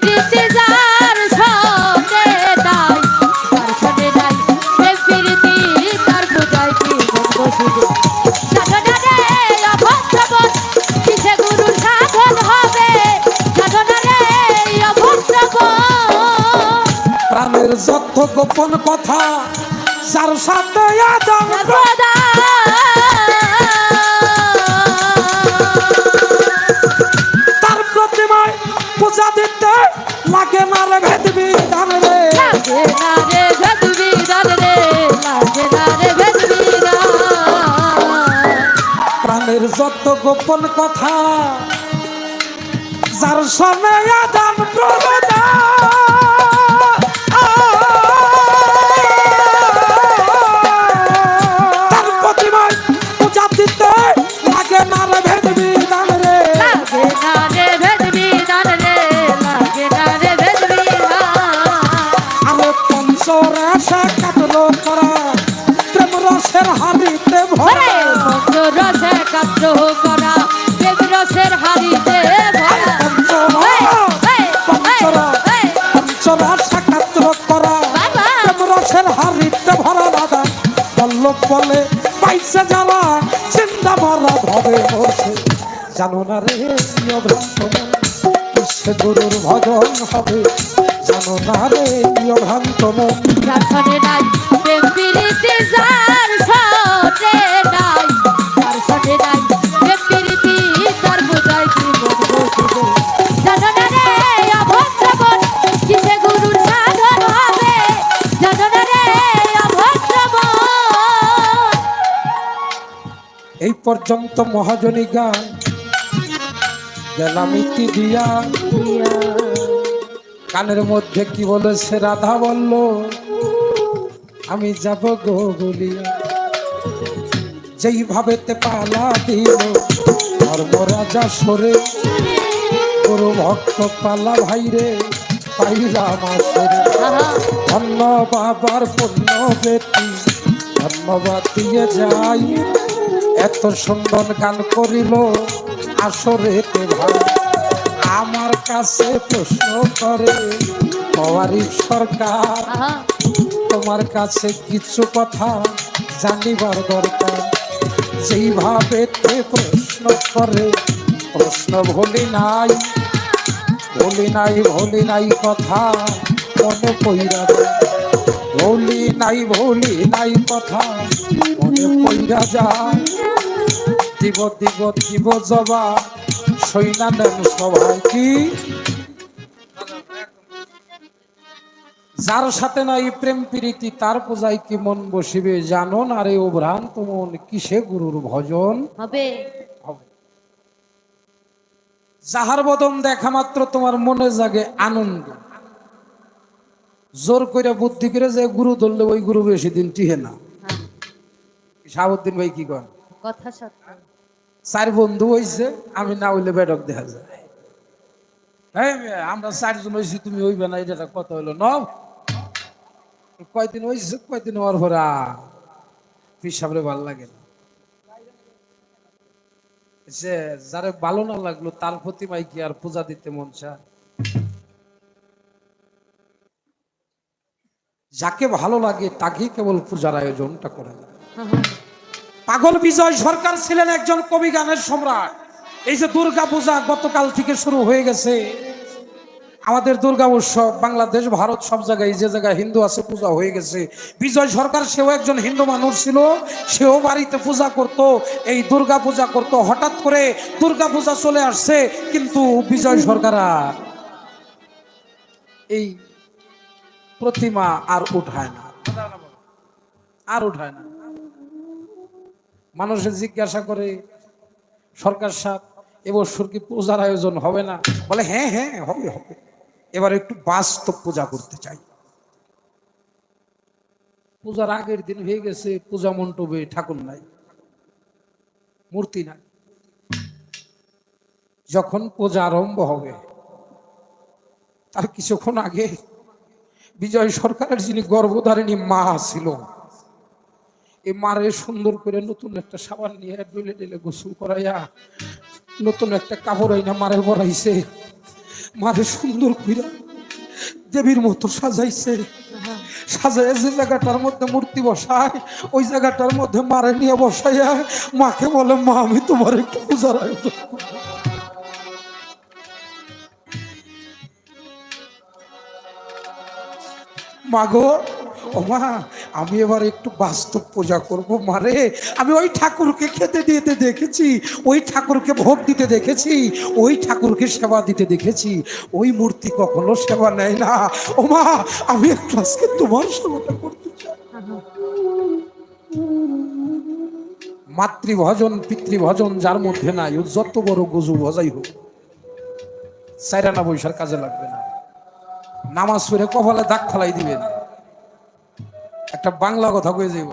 প্রীতি যার সনে নাই যার সনে নাই প্রেম প্রীতি তার পূজায় কি মন বসিবে সাধনা রে অভদ্রবন কিসে গুরু সাধন হবে সাধনা রে অভদ্রবন প্রাণের যত গোপন কথা যার সাথে আদম সর্বদা তার প্রতিমায় পূজা দিতে লাগে না রে ভেদ বিধান রে। লাগে না রে ভেদবিধান রে লাগে না রে ভেদবিধান প্রাণের যত গোপন কথা যার সনে আদান প্রদান তার প্রতিমায় পূজা দিতে লাগে না রে ভেদ বিধান রে। লাগে না রে ভেদবিধান রে লাগে না রে ভেদবিধান আমি পঞ্চরাশা কাটলো করা প্রেম রসের হারিতে ভরা মন্দ রসে কাত্র করা প্রেম রসের হারিতে ভরা পঞ্চরাশা কাটল করা বাবা। প্রেম রসের হারিতে ভরা দাদা বল্লভ বলে পাইছে জ্বালা চিন্তা ভরা ধরে বসে জানো না রে ভ্রান্ত মন কিসে গুরুর ভজন হবে জানো না রে ভ্রান্ত মন যার সনে নাই প্রেম প্রীতি যার সনে নাই যার সনে নাই প্রেম প্রীতি তার পূজায় কি মন বসিবে সাধনা রে অভদ্রবন কিসে গুরুর সাধন হবে সাধনা রে অভদ্রবন এই পর্যন্ত মহাজনী গান গেলাম ইতি দিয়া গানের মধ্যে কি বলেছে রাধা বলল আমি যাব গো বলিয়া যেইভাবে তে পালা দিল ধর্মরাজা সরে গুরু ভক্ত পালা ভাইরে পাইলাম আসরে ধন্য বাবার পুণ্য বেটি ধন্যবাদ দিয়ে যাই এত সুন্দর গান করিল আসরেতে ভাই আমার কাছে প্রশ্ন করে পওয়ারিফ সরকার তোমার কাছে কিছু কথা জানিবার দরকার যেইভাবে তে প্রশ্ন করে প্রশ্ন ভুলি নাই ভুলি নাই কথা মনে পইরা যায় ভুলি নাই কথা মনে পইরা যায় দিব জবা সৈনা দেন সবাই কি যার সাথে নাই প্রেম প্রীতি তার পূজায় কি মন বসিবে জানো না রে ও ভ্রান্ত মন কিসে গুরুর ভজন হবে হবে যাহার বদন দেখা মাত্র তোমার মনে জাগে আনন্দ জোর করে বুদ্ধি করে যে গুরু ধরলে ওই গুরু বেশি দিন টিহে না হ্যাঁ, শাহাবুদ্দিন ভাই কি কন কথা সত্য চার বন্ধু হইছে আমি না হইলে বেডক দেখা যায় এই মেয়ে, আমরা চারজন হইছি তুমি হইবে না এটা কত হইলো ন কয়দিন হইছে কয়দিন হওয়ার পরে পিসাবরে ভাল লাগে না সে যারে ভালো না লাগলো তার প্রতিমায় কি আর পূজা দিতে মন চায় যাকে ভালো লাগে তাকেই কেবল পূজার আয়োজনটা করে না পাগল বিজয় সরকার ছিলেন একজন কবি গানের সম্রাট এই যে দুর্গা পূজা গতকাল থেকে শুরু হয়ে গেছে আমাদের দুর্গা উৎসব বাংলাদেশ ভারত সব জায়গায় যে জায়গায় হিন্দু আছে পূজা হয়ে গেছে বিজয় সরকার সেও একজন হিন্দু মানুষ ছিল সেও বাড়িতে পূজা করত এই দুর্গা পূজা করত হঠাৎ করে দুর্গা পূজা চলে আসছে কিন্তু বিজয় সরকার এই প্রতিমা আর উঠায় না মানুষের জিজ্ঞাসা করে সরকার সাহেব এবছর কি পূজার আয়োজন হবে না বলে হ্যাঁ হ্যাঁ হবে হবে এবার একটু বাস্তব পূজা করতে চাই পূজার আগের দিন হয়ে গেছে পূজা মণ্ডপে ঠাকুর নাই মূর্তি নাই যখন পূজা আরম্ভ হবে তার কিছুক্ষণ আগে বিজয় সরকারের যিনি গর্ভধারিণী মা ছিল, এই মারে সুন্দর করে নতুন একটা সাবান নিয়ে ডলে ডলে গোসল করাইয়া নতুন একটা কাপড় আইনা মারে পরাইছে, মারে সুন্দর করে দেবীর মতো সাজাইছে। সাজাইয়া যে জায়গাটার মধ্যে মূর্তি বসায় ওই জায়গাটার মধ্যে মারে নিয়ে বসাইয়া মাকে বলে, মা আমি তোমার একটু পূজার আয়োজন করব। মাগো, ও মা আমি এবার একটু বাস্তব পূজা করব। মারে আমি ওই ঠাকুরকে খেতে দিতে দেখেছি, ওই ঠাকুরকে ভোগ দিতে দেখেছি, ওই ঠাকুরকে সেবা দিতে দেখেছি, ওই মূর্তি কখনো সেবা নেয় না। ও মা আমি একটু আজকে তোমার সেবাটা করতে চাই। মাতৃভজন পিতৃভজন যার মধ্যে নাই, ও যত বড় গজু বজাই হোক সাইরানা বৈশার কাজে লাগবে না। নামাজ পড়ে কপালে দাগ ফেলাই দিবেন। একটা বাংলা কথা কয়ে যাইব,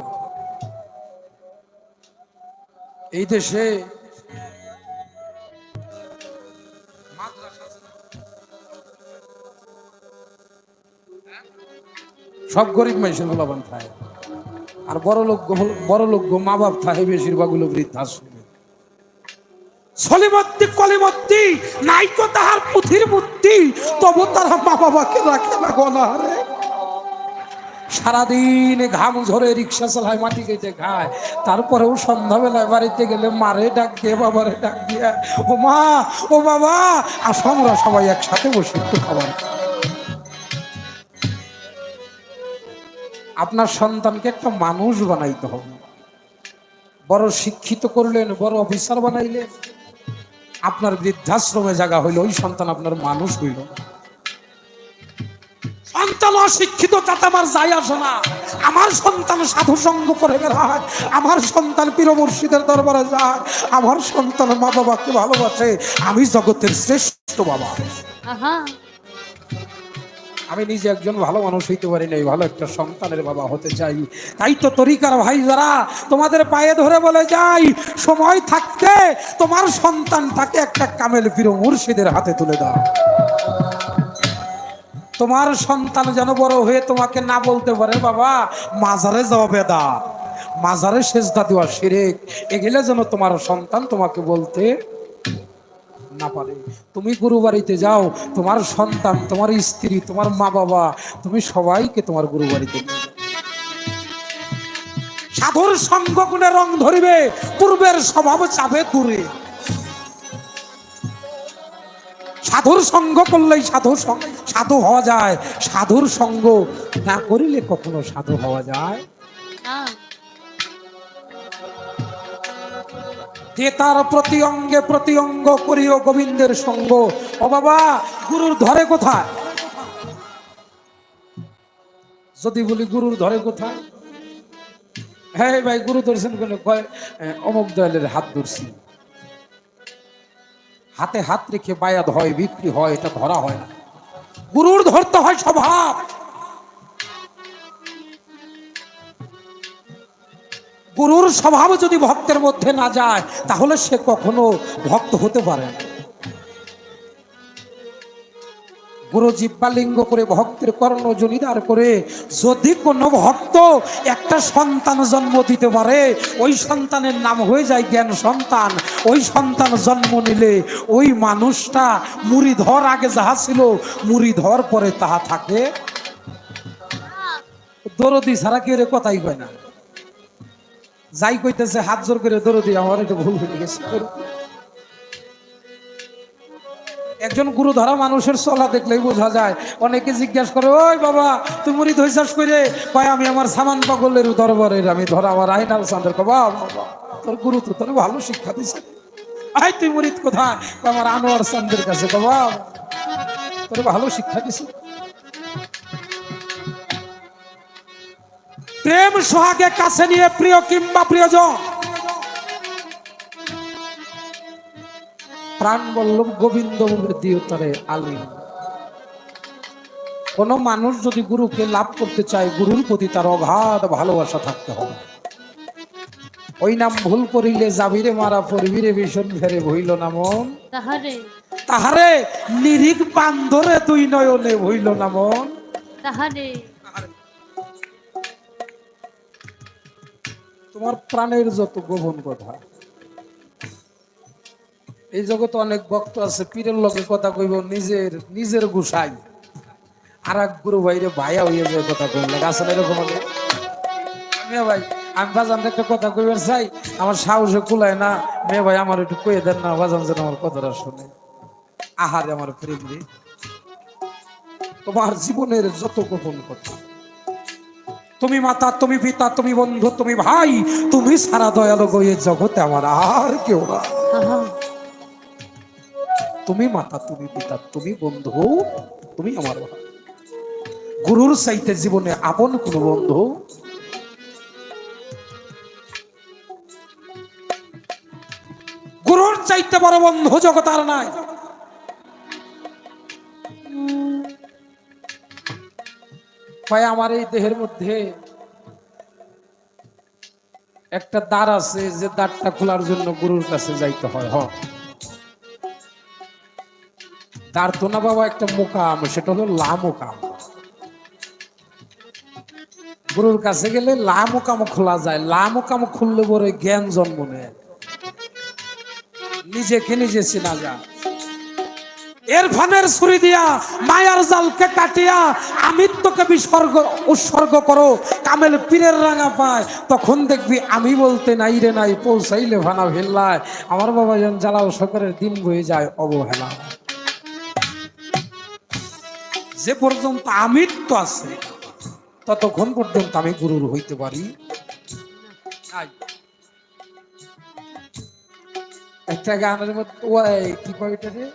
এই দেশে সব গরিব মানুষের গোলাবান থাকে, আর বড় লোক মা বাপ থাকে বেশিরভাগ গুলো বৃদ্ধাশ্রমে। সলিমত্তি কলিমত্তি নাইকো তাহার পুথির বুদ্ধি, তবু তারা মা বাবাকে রাখে না গণহারে। সারাদিন ঘাম ঝরে রিক্সা চালায়, মাটি কেটে খায়, তারপরেও সন্ধ্যাবেলায় বাড়িতে গেলে মারে ডাক দিয়ে বাবারে ডাক দিয়ে, ও মা ও বাবা আসো আমরা সবাই একসাথে বসে একটু খাবার। আপনার সন্তানকে একটা মানুষ বানাইতে হবে। বড় শিক্ষিত করলেন, বড় অফিসার বানাইলেন, আপনার বৃদ্ধাশ্রমে জায়গা হইল, ওই সন্তান আপনার মানুষ হইল। সন্তান অশিক্ষিত তাতে আমার যাই আসে না। আমার সন্তান সাধু সঙ্গ করে বেড়ায়, আমার সন্তান পীর মুর্শিদের দরবারে যায়, আমার সন্তান মা বাবাকে ভালোবাসে, আমি জগতের শ্রেষ্ঠ বাবা। আমি নিজে একজন ভালো মানুষ হইতে পারি নাই, ভালো একটা সন্তানের বাবা হতে চাই। তাই তো তরিকার ভাই যারা তোমাদের পায়ে ধরে বলে যাই, সময় থাকতে তোমার সন্তানটাকে একটা কামেল পীর মুর্শিদের হাতে তুলে দাও। তোমার সন্তান যেন বড় হয়ে তোমাকে না বলতে পারে, বাবা মাজারে যাওয়া বেদাত, মাজারে সেজদা দেওয়া শিরক, এগুলো যেন তোমার সন্তান তোমাকে বলতে না পারে। তুমি গুরু বাড়িতে যাও, তোমার সন্তান, তোমার স্ত্রী, তোমার মা বাবা, তুমি সবাইকে তোমার গুরু বাড়িতে নিয়ে যাও। সাধুর সঙ্গ গুণে রং ধরিবে, পূর্বের স্বভাব চাবে দূরে। সাধুর সঙ্গ করলেই সাধু হওয়া যায়, সাধুর সঙ্গ না করিলে কখনো সাধু হওয়া যায় যে তার প্রতি অঙ্গে প্রতি অঙ্গ করিও গোবিন্দের সঙ্গ। ও বাবা গুরুর ধরে কোথায়? যদি বলি গুরুর ধরে কোথায়, হ্যাঁ ভাই গুরু ধরছেন বলে কয় অমুক দয়ালের হাত ধরছি। হাতে হাত রেখে বায়াত হয়, বিক্রি হয়, এটা ধরা হয় না। গুরুর ধরতে হয় স্বভাব। গুরুর স্বভাব যদি ভক্তের মধ্যে না যায় তাহলে সে কখনো ভক্ত হতে পারে না। গুরু জিহ্বালিঙ্গ করে ভক্তের কর্ণ জনিদার করে যদি কোনো ভক্ত একটা সন্তান জন্ম দিতে পারে, ওই সন্তানের নাম হয়ে যায় জ্ঞান সন্তান। ওই সন্তান জন্ম নিলে ওই মানুষটা মুড়িধর আগে যাহা ছিল, মুড়িধর পরে তাহা থাকে দরদি ছাড়া কেউ কথাই কয় না। যাই কইতেছে হাত জোর করে দরদি, আমার এটা ভুল হয়ে গেছে। একজন গুরু ধরা মানুষের চলা দেখলেই বোঝা যায়। অনেকে জিজ্ঞাসা করে, ওই বাবা তুই মুরিদ হইছাস কইরে? কয় আমি আমার সামান পাগলের দরবারের, আমি ধরা আমার আইনাল চাঁদের। বাবা তোর গুরু তো তোর ভালো শিক্ষা দিছে। আই তুই মুরিদ কোথায়? আমার আনোয়ার চাঁদের কাছে। বাবা তোর ভালো শিক্ষা দিছে। প্রেম সোহাগে কাছে নিয়ে প্রিয় কিংবা প্রিয়জন, প্রাণ বল্লভ গোবিন্দ বলে দিও তারে আলী। কোন মানুষ যদি গুরুকে লাভ করতে চায়, গুরুর প্রতি তার অগাধ ভালোবাসা থাকতে হবে। ওই নাম ভুল করিলে যাবিরে মারা পড়বিরে ভীষণ ফেরে ভইল না মন, তাহারে তাহারে নিরিখ বান্ধরে তুই নয়নে ভইল না মন। তাহারে তোমার প্রাণের যত গোপন কথা, এই জগতে অনেক ভক্ত আছে পীরের লগে কথা কইব নিজের নিজের গুসাই, আর এক গুরু ভাইরে ভাইয়া হইয়া যায় কথা কইব লাগে, আসলে এরকম হবে মেয়ে ভাই। আমি বাজান একটা কথা কইবার চাই, আমার সাহসে কুলায় না, মেয়ে ভাই আমার একটু কয়ে দেন না বাজান যেন আমার কথাটা শুনে। আহারে আমার প্রেম রে, তোমার জীবনের যত গোপন কথা, তুমি মাতা, তুমি পিতা, তুমি বন্ধু, তুমি ভাই, তুমি সারা দয়ালু গো এই জগতে আমার আর কেউ না। আহা, তুমি মাতা, তুমি পিতা, তুমি বন্ধু, তুমি আমার ভাই। গুরুর চাইতে জীবনে আপন কোন বন্ধু, গুরুর চাইতে বড় বন্ধু জগৎ আর নাই। ভাই আমার এই দেহের মধ্যে একটা দ্বার আছে, যে দ্বারটা খোলার জন্য গুরুর কাছে যাইতে হয়। দ্বার তো না বাবা, একটা মোকাম, সেটা হলো লা মোকাম। গুরুর কাছে গেলে লা মোকাম খোলা যায়, লা মোকাম খুললে পরে জ্ঞান জন্ম নেয়, নিজেকে নিজে চেনা যায়। এর ফানের ছুরি দিয়া মায়ার জালকে কাটিয়া আমিত্বকে উৎসর্গ করো, কামেল পীরের রাঙা পায়, তখন দেখবি আমি বলতে নাই রে নাই, পৌঁছাইলে ভানা ভেল্লায়। আমার বাবা যেন জ্বালাও সকারের দিন বয়ে যায় অবহেলা। যে পর্যন্ত আমিত্ব আছে ততক্ষণ পর্যন্ত আমি গুরুর হইতে পারি নাই। একটা গানের মধ্যে ওই কি কয়টা রে,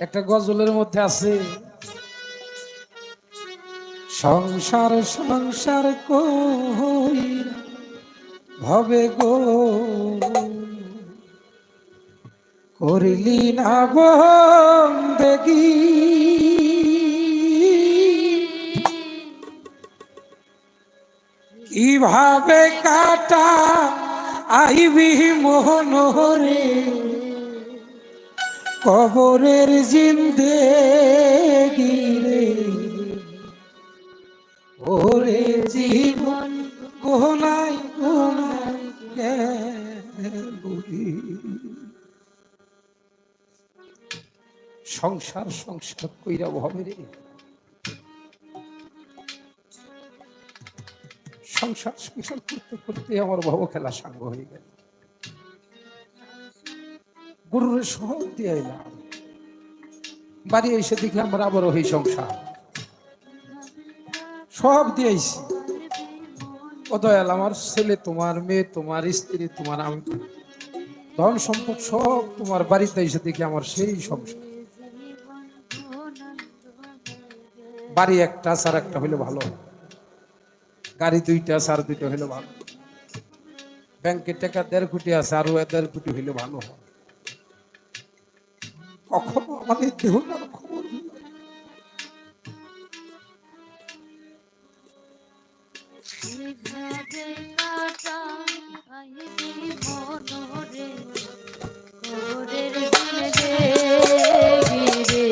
একটা গজলের মধ্যে আছে, সংসার সংসার কইরা ভবে গো করিলি না বন্দেগী, কিভাবে কাটা আইবি মোহনরে কবরের জিন্দেগি রে, ওরে জীবন গোনাই গোনাই গেলি। সংসার সংসার কইরা ভবে রে, সংসার সংসার করতে করতে আমার ভব খেলা সাঙ্গ হয়ে গেল। গুরুরে সব দিয়ে এলাম, বাড়ি এসে দেখলাম বরাবর হই সংসার সব দিয়েছি। ও দয়াল, আমার ছেলে তোমার, মেয়ে তোমার, স্ত্রী তোমার, আমি ধন সম্পদ সব তোমার, বাড়িতে এসে দেখি আমার সেই সংসার। বাড়ি একটা সার একটা হইলে ভালো, গাড়ি দুইটা সার দুইটা হইলে ভালো, ব্যাংকে টাকা 1.5 কোটি আছে, আরো 1.5 কোটি হইলে ভালো হয়। কখনো আমাদের দেহটার খবর নেই। কিভাবে কাটা আইবি মনরে কবরের জিন্দেগি রে,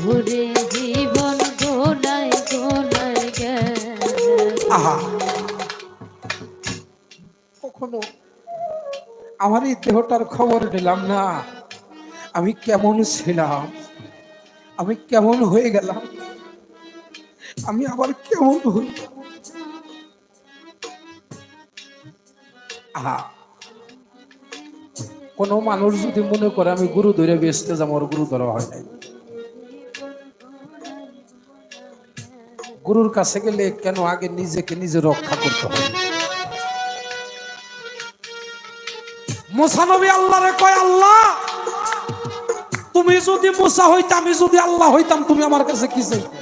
ওরে জীবন গোনাই গোনাই গেল। আহা, কখনো আমার এই দেহটার খবর নিলাম না, আমি কেমন ছিলাম, আমি কেমন হয়ে গেলাম, আমি আবার কেমন হই। আহা, কোনো মানুষ যদি মনে করে আমি গুরু ধরে বেসতে যাবো, আমার গুরু ধরা হয় নাই। গুরুর কাছে গেলে কেন আগে নিজেকে নিজে রক্ষা করতে হবে। মুসা নবী আল্লাহরে কয়, আল্লাহ তুমি যদি মুসা হইতাম, আমি যদি আল্লাহ হইতাম, তুমি আমার কাছে কি চাইতে?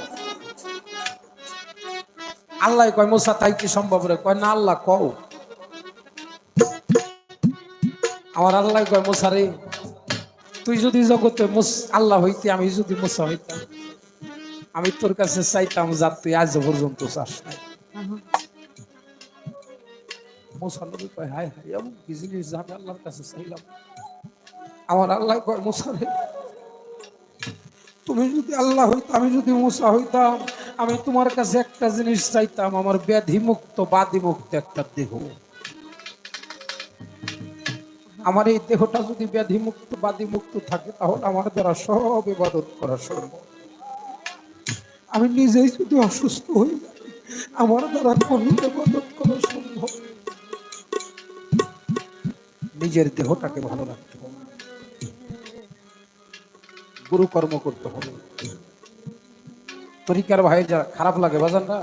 আল্লাহ কয়, মুসা তাই কি সম্ভব রে? কয় না, আল্লাহ কও। আমার আল্লাহ কয়, মুসা রে, তুই যদি জগতে আল্লাহ হইতে, আমি যদি মুসা হইতাম, আমি তোর কাছে চাইতাম যা তুই আজ পর্যন্ত চাস নাই। মুসা নবী কয় হায় হায় এমন কি জিনিস যা আমি আল্লাহর কাছে চাইলাম। আমার আল্লাহ কয় মুসা রে, তুমি যদি আল্লাহ হইতো, আমি যদি মুসা হইতাম, আমি তোমার কাছে একটা জিনিস চাইতাম, আমার ব্যাধি মুক্ত বাদি মুক্ত একটা দেহ। আমার এই দেহটা যদি ব্যাধি মুক্ত বাদি মুক্ত থাকে তাহলে আমার দ্বারা সব ইবাদত করা সম্ভব। আমি নিজেই যদি অসুস্থ হই আমার দ্বারা কোন ইবাদত করা সম্ভব। নিজের দেহটাকে ভালো রাখতে হবে, গুরু কর্ম করতে হবে। তরিকার ভাই যারা খারাপ লাগে বাজানরা,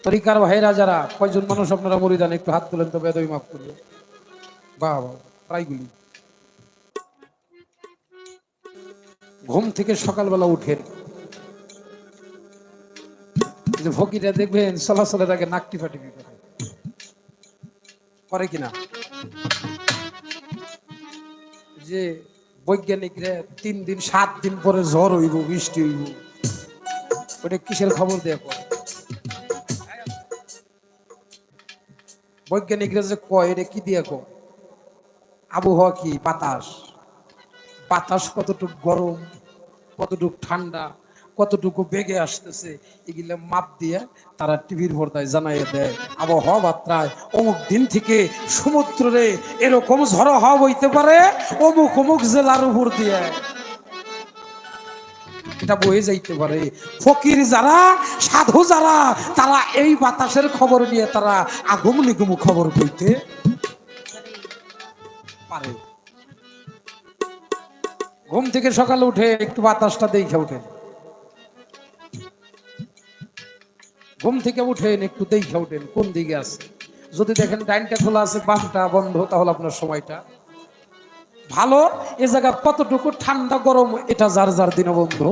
তরিকার ভাইরা যারা, কয়জন মানুষ আপনারা মরিদান একটু হাত তুলেন তো, বেদবি মাফ করবে। বাহ বাহ, প্রায়গুলি ঘুম থেকে সকালবেলা উঠেন, যে ফকিরা দেখবেন চলাচলের আগে নাক টিপাটিপি করে কিনা। যে বৈজ্ঞানিকরা 3 দিন 7 দিন পরে ঝড় হইব, বৃষ্টি হইব, ওটা কিসের খবর দেয়া করে? বৈজ্ঞানিকরা যে কয় এটা কি দিয়ে কয়? আবহাওয়া কি? বাতাস, বাতাস কতটুকু গরম, কতটুকু ঠান্ডা, কতটুকু বেগে আসতেছে, এগুলো মাপ দিয়ে তারা টিভির পর্দায় জানাইয়ে দেয়। আবহাওয়া বার্তায় অমুক দিন থেকে সমুদ্রে এরকম ঝড়ো হাওয়া বইতে পারে অমুক অমুক জেলার উপর দিয়ে, এটা বয়ে যাইতে পারে। ফকির যারা, সাধু যারা, তারা এই বাতাসের খবর নিয়ে তারা আগুম নিগুম খবর বইতে পারে। ঘুম থেকে সকালে উঠে একটু বাতাসটা দেখে উঠেন, ঘুম থেকে উঠেন একটু দেখে উঠেন কোন দিকে আছে। যদি দেখেন ডাইনটা খোলা আছে বামটা বন্ধ, তাহলে আপনার সময়টা ভালো। এ জায়গা কতটুকু ঠান্ডা গরম এটা যার যার দিনে বন্ধু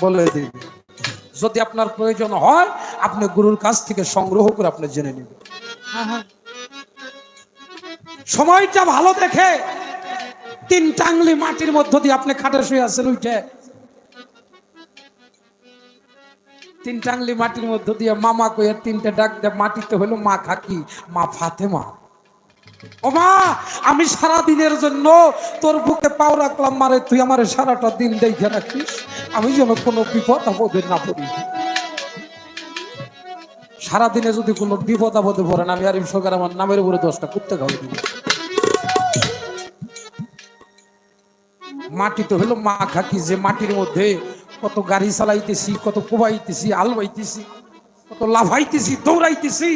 বলে দিন। যদি আপনার প্রয়োজন হয় আপনি গুরুর কাছ থেকে সংগ্রহ করে আপনি জেনে নেবেন। সময়টা ভালো দেখে 3 টাংলি মাটির মধ্য দিয়ে আপনি খাটে শুয়ে আছেন, উঠে 3 টাংলি মাটির মধ্য দিয়ে মামা কইয়া 3টে ডাক দেয়। মাটিতে হলো মা খাকি, মা ফাতেমা। ও মা, আমি সারা দিনের জন্য তোর বুকে পাও রাখলাম মারে, তুই আমার সারাটা দিন দেখে রাখিস, আমি যেন কোনো বিপদ আপদে না পড়ি। সারাদিনে যদি কোনো বিপদ আপদে পড়েন, আমি আরিফ সরকার আমার নামের উপরে 10টা কুত্তে খাওয়াই দিব। মাটি তো হলো মা খাকি, যে মাটির মধ্যে কত গাড়ি চালাইতেছি, কত কোবাইতেছি, আলবাইতেছি, কত লাফাইতেছি, দৌড়াইতেছি,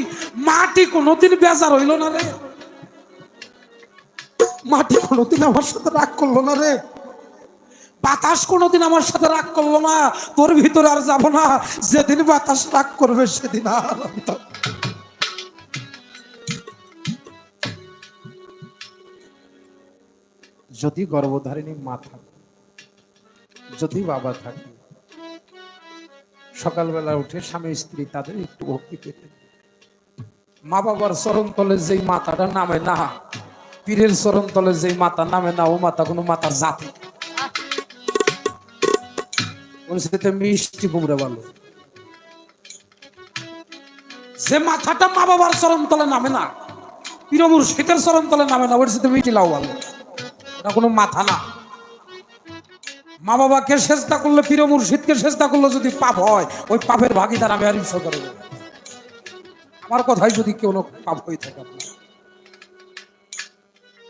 মাটি কোনোদিন বেজার হইল না রে। মাটি কোনোদিন আমার সাথে রাগ করলো না রে। বাতাস কোনোদিন আমার সাথে রাগ করলো না। তোর ভিতরে আর যাব না, যেদিন বাতাস রাগ করবে সেদিন আর যদি গর্ভধারিণী মা থাকে, যদি বাবা থাকে, সকালবেলা উঠে স্বামী স্ত্রী তাদের একটু ভক্তি পেতে, মা বাবার চরণ তলে যেই মাথাটা নামে না, পীরের চরণ তলে যেই মাথা নামে না, ও মাথা কোনো মাথার জাতি মিষ্টি কুমড়ে ভালো। যে মাথাটা মা বাবার চরণ তলে নামে না, পীর মুর্শিদের চরণ তলে নামে না, ওর সাথে মিষ্টি লাউ ভালো। ওটা কোনো মাথা না। মা বাবাকে সেজদা করলে, পীর মুর্শিদকে সেজদা করলে যদি পাপ হয়, ওই পাপের ভাগিদার আমি আরিফ সরকার। আমার কথাই যদি কেউ পাপ হয়ে থাকে,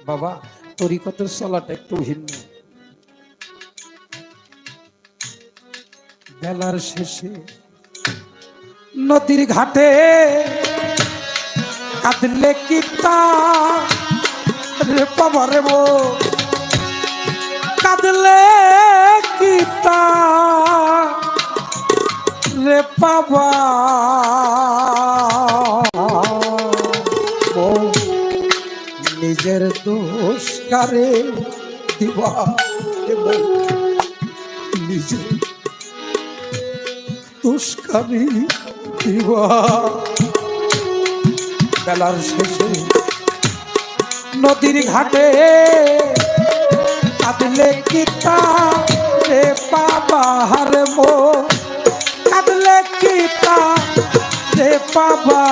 বাবা তরিকতের চলাটা একটু ভিন্ন। বেলার শেষে নদীর ঘাটে কাঁদলে কিতা রে বাবা রে, কাঁদলে কিতা রে বাবা, নিজের দোষ কারে দিবা, নিজের দোষ কারে দিবা। বেলার শেষে নদীর ঘাটে কাঁদলে কিতা রে বাবা, হারে মো কাঁদলে কিতা রে পাবা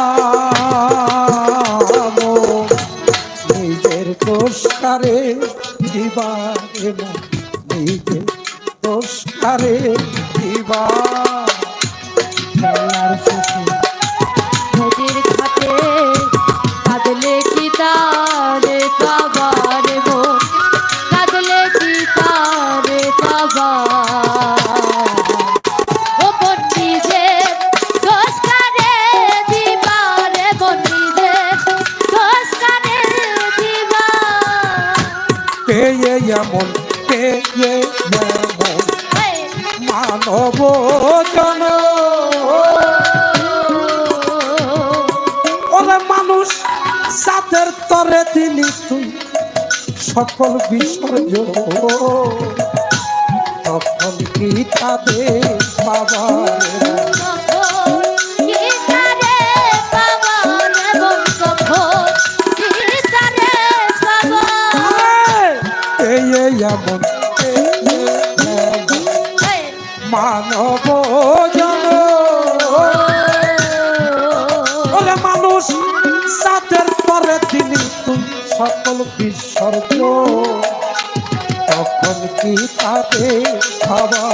মন, নিজের দোষ কারে দিবা রে মন, নিজের দোষ কারে দিবা। খেলার শেষে নদীর ঘাটে কাঁদলে কি তারে পাবা রে মন, কাঁদলে কি তারে পাবা। ও মন নিজের দোষ কারে দিবা রে মন, নিজের দোষ কারে দিবা। পেয়ে এমন পেয়ে এমন মানব জন, ওরে মানুষ সাথের তরে দিলি তুই সকল বিসর্জন, তখন কি তাদের বাবা এমন মানব জন, ওরে মানুষ সাথের পরে দিলি তুই সকল বিসর্জন, তখন কি তাদের বাবা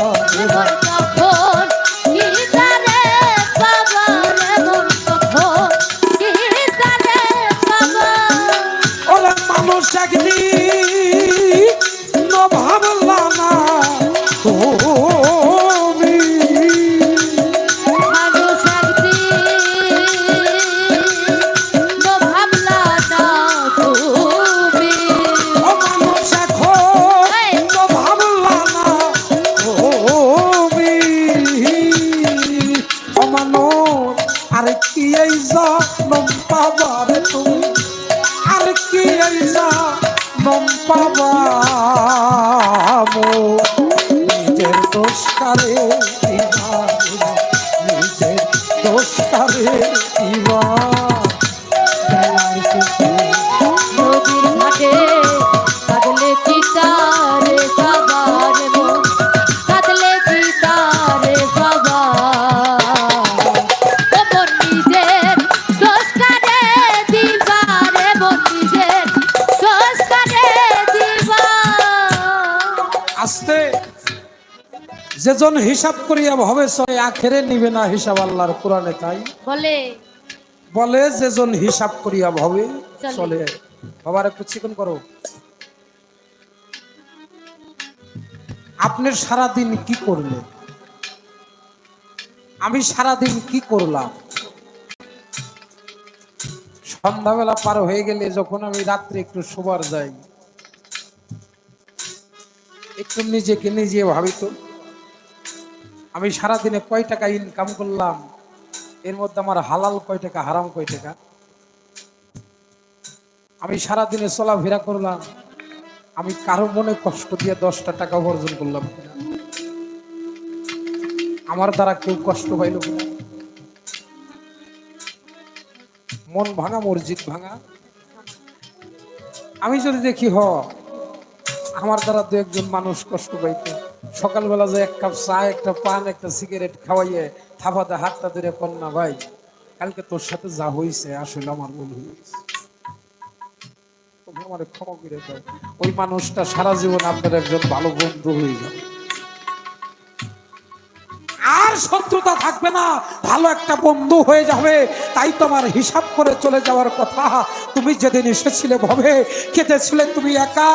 ওরে মানুষ একদিন ভাবলা না তুমি, ও মানুষ এখন ভাবলা না তুমি, ও মানুষ আর কি এই জন্ম পাবার তুমি, আর কি এই জন্ম পাবা নিজের দোষ কারে দিবা, নিজের দোষ কারে দিবা। নদীর ঘাটে কাঁদলে কি তারে পাবা রে মন, কাঁদলে কি তারে পাবা। ও মন নিজের দোষ কারে দিবা রে মন, নিজের দোষ কারে দিবা। আস্তে যেজন হিসাব করিয়া ভবে চলে আখেরে নিবে না হিসাব, আল্লাহর কোরআনে তাই বলে বলে, যেজন হিসাব করিয়া ভবে চলে। বাবার একটু চিকন করো। আপনি সারাদিন কি করলে, আমি সারাদিন কি করলাম, সন্ধ্যাবেলা পার হয়ে গেলে যখন আমি রাত্রে একটু শোবার যাই, একটু নিজেকে নিজে ভাবি তো আমি সারাদিনে কয় টাকা ইনকাম করলাম, এর মধ্যে আমার হালাল কয় টাকা, হারাম কয় টাকা। আমি সারাদিনে চলাফেরা করলাম, আমি কারো মনে কষ্ট দিয়ে 10টা টাকা উপার্জন করলাম কিনা, আমার দ্বারা কেউ কষ্ট পাইল কিনা। মন ভাঙা মসজিদ ভাঙা। আমি যদি দেখি আমার দ্বারা দু একজন মানুষ কষ্ট পাইতো, সকালবেলা যে এক কাপ চা, একটা পান, একটা সিগারেট খাওয়াইয়ে থাপাতে হাতটা ধরে কন্যা ভাই কালকে তোর সাথে যা হয়েছে আসলে আমার ভুল হয়েছে, আমার ক্ষমা করে দাও, ওই মানুষটা সারা জীবন আপনার একজন ভালো বন্ধু হয়ে যাবে, আর শত্রুতা থাকবে না, ভালো একটা বন্ধু হয়ে যাবে। তাই তোমার হিসাব করে চলে যাওয়ার কথা। তুমি যেদিন এসেছিলে ভবে, কেঁদেছিলে তুমি একা,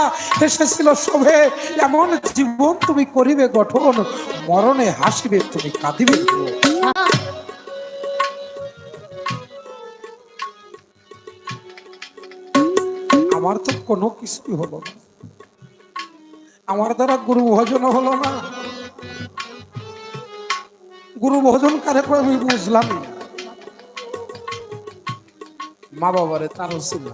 এসেছিল শোভে, এমন জীবন তুমি করিবে গঠন, মরণে হাসিবে তুমি কাঁদিবে। আমার তো কোনো কিছুই হলো না, আমার দ্বারা গুরু ভজন হলো না। গুরু ভজন কারে করে আমি বুঝলাম না। মা বাবারে তারও ছিল,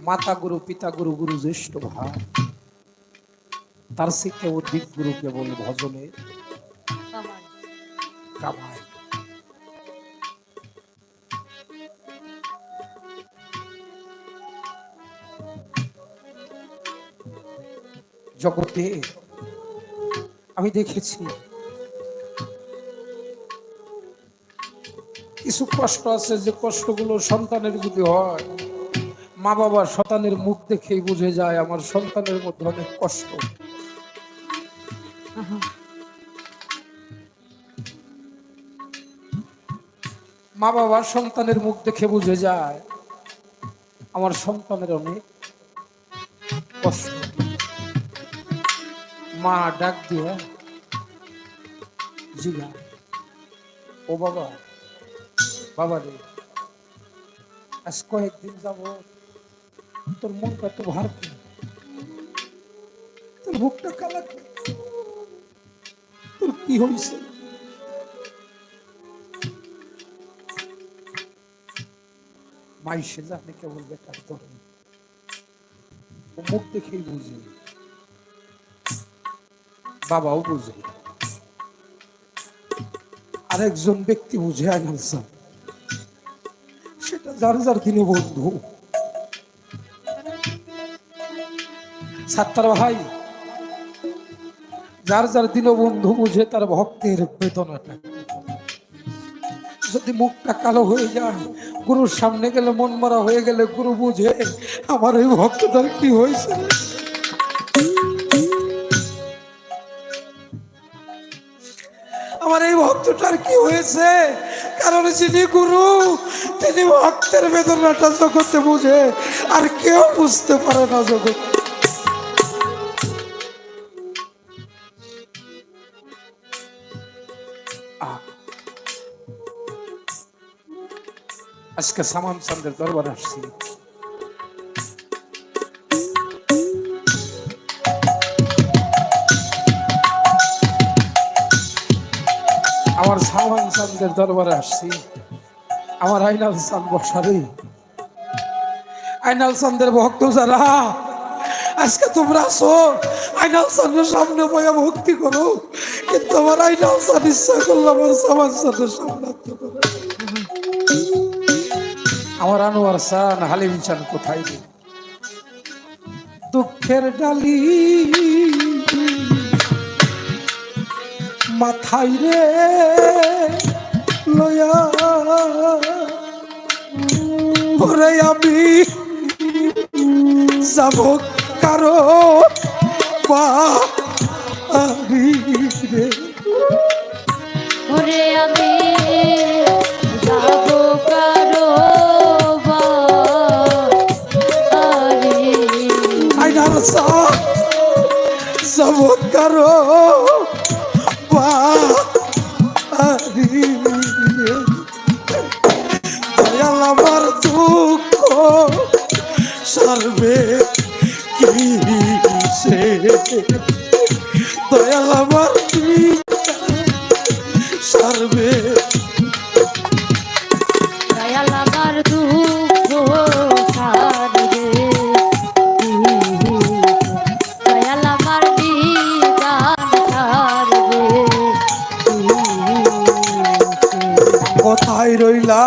মাতা গুরু, পিতা গুরু, গুরু জ্যেষ্ঠ ভাই, তার শিক্ষা অধিক গুরু কেবল ভজনে কামায়। জগতে আমি দেখেছি কিছু কষ্ট আছে যে কষ্টগুলো সন্তানের যদি হয়, মা বাবা সন্তানের মুখ দেখেই বুঝে যায় আমার সন্তানের মধ্যে অনেক কষ্ট। আহা, মা বাবা সন্তানের মুখ দেখে বুঝে যায় আমার সন্তানের অনেক কষ্ট। মা ডাক দিয়ে জিগা, ও বাবা, বাবা রে, আজ কয়েকদিন যাব তোর মনটা তো ভার কি, তোর বুকটা কালা কি? তোর কি হয়েছে? মাই সে জানে কেবল বেটার ধরে, ও মুখ দেখেই বুঝে, বাবাও বুঝে, আরেকজন ব্যক্তি বুঝে আইনাল স্যার, সেটা যার যার দিনে বন্ধু। সাত্তার ভাই, যার যার দিনে বন্ধু বুঝে তার ভক্তের বেদনাটা। যদি মুখটা কালো হয়ে যায়, গুরুর সামনে গেলে মন মরা হয়ে গেলে গুরু বুঝে আমার এই ভক্তটার কি হয়েছে। আমার এই ভক্তটার কি হয়েছে, কারণ যিনি গুরু তিনি ভক্তের বেদনাটা জগতে বুঝে, আর কেউ বুঝতে পারে না জগৎ। আজকে সামান চন্দ্রের দরবার আসছি, আমার সামান চন্দ্রের দরবারে আসছি, আমার আইনাল চাঁদ বসারে, আইনাল চাঁদের ভক্ত যারা আজকে তোমরা আসো, আইনাল চাঁদের সামনে বয়া ভক্তি করো, কিন্তু আমার আইনাল চাঁদ ইচ্ছা করলো আমার সামান চাঁদের সামনে করো। আমার আনোয়ার চান হালিম চান কোথায় রে? দুঃখের ডালি মাথায় রে লয়া, ওরে আমি যাব কারো বাড়ি রে, ওরে আমি যাব কারো বাড়ি, আইনাল চাঁদ যাব কারো বাড়ি রে। দয়াল আমার দুঃখ সারবে কি সে, দয়াল আমার সারবে, দয়াল আমার দুঃখ সারবে, দয়াল আমার নিদান সারবে। কোথায় রইলা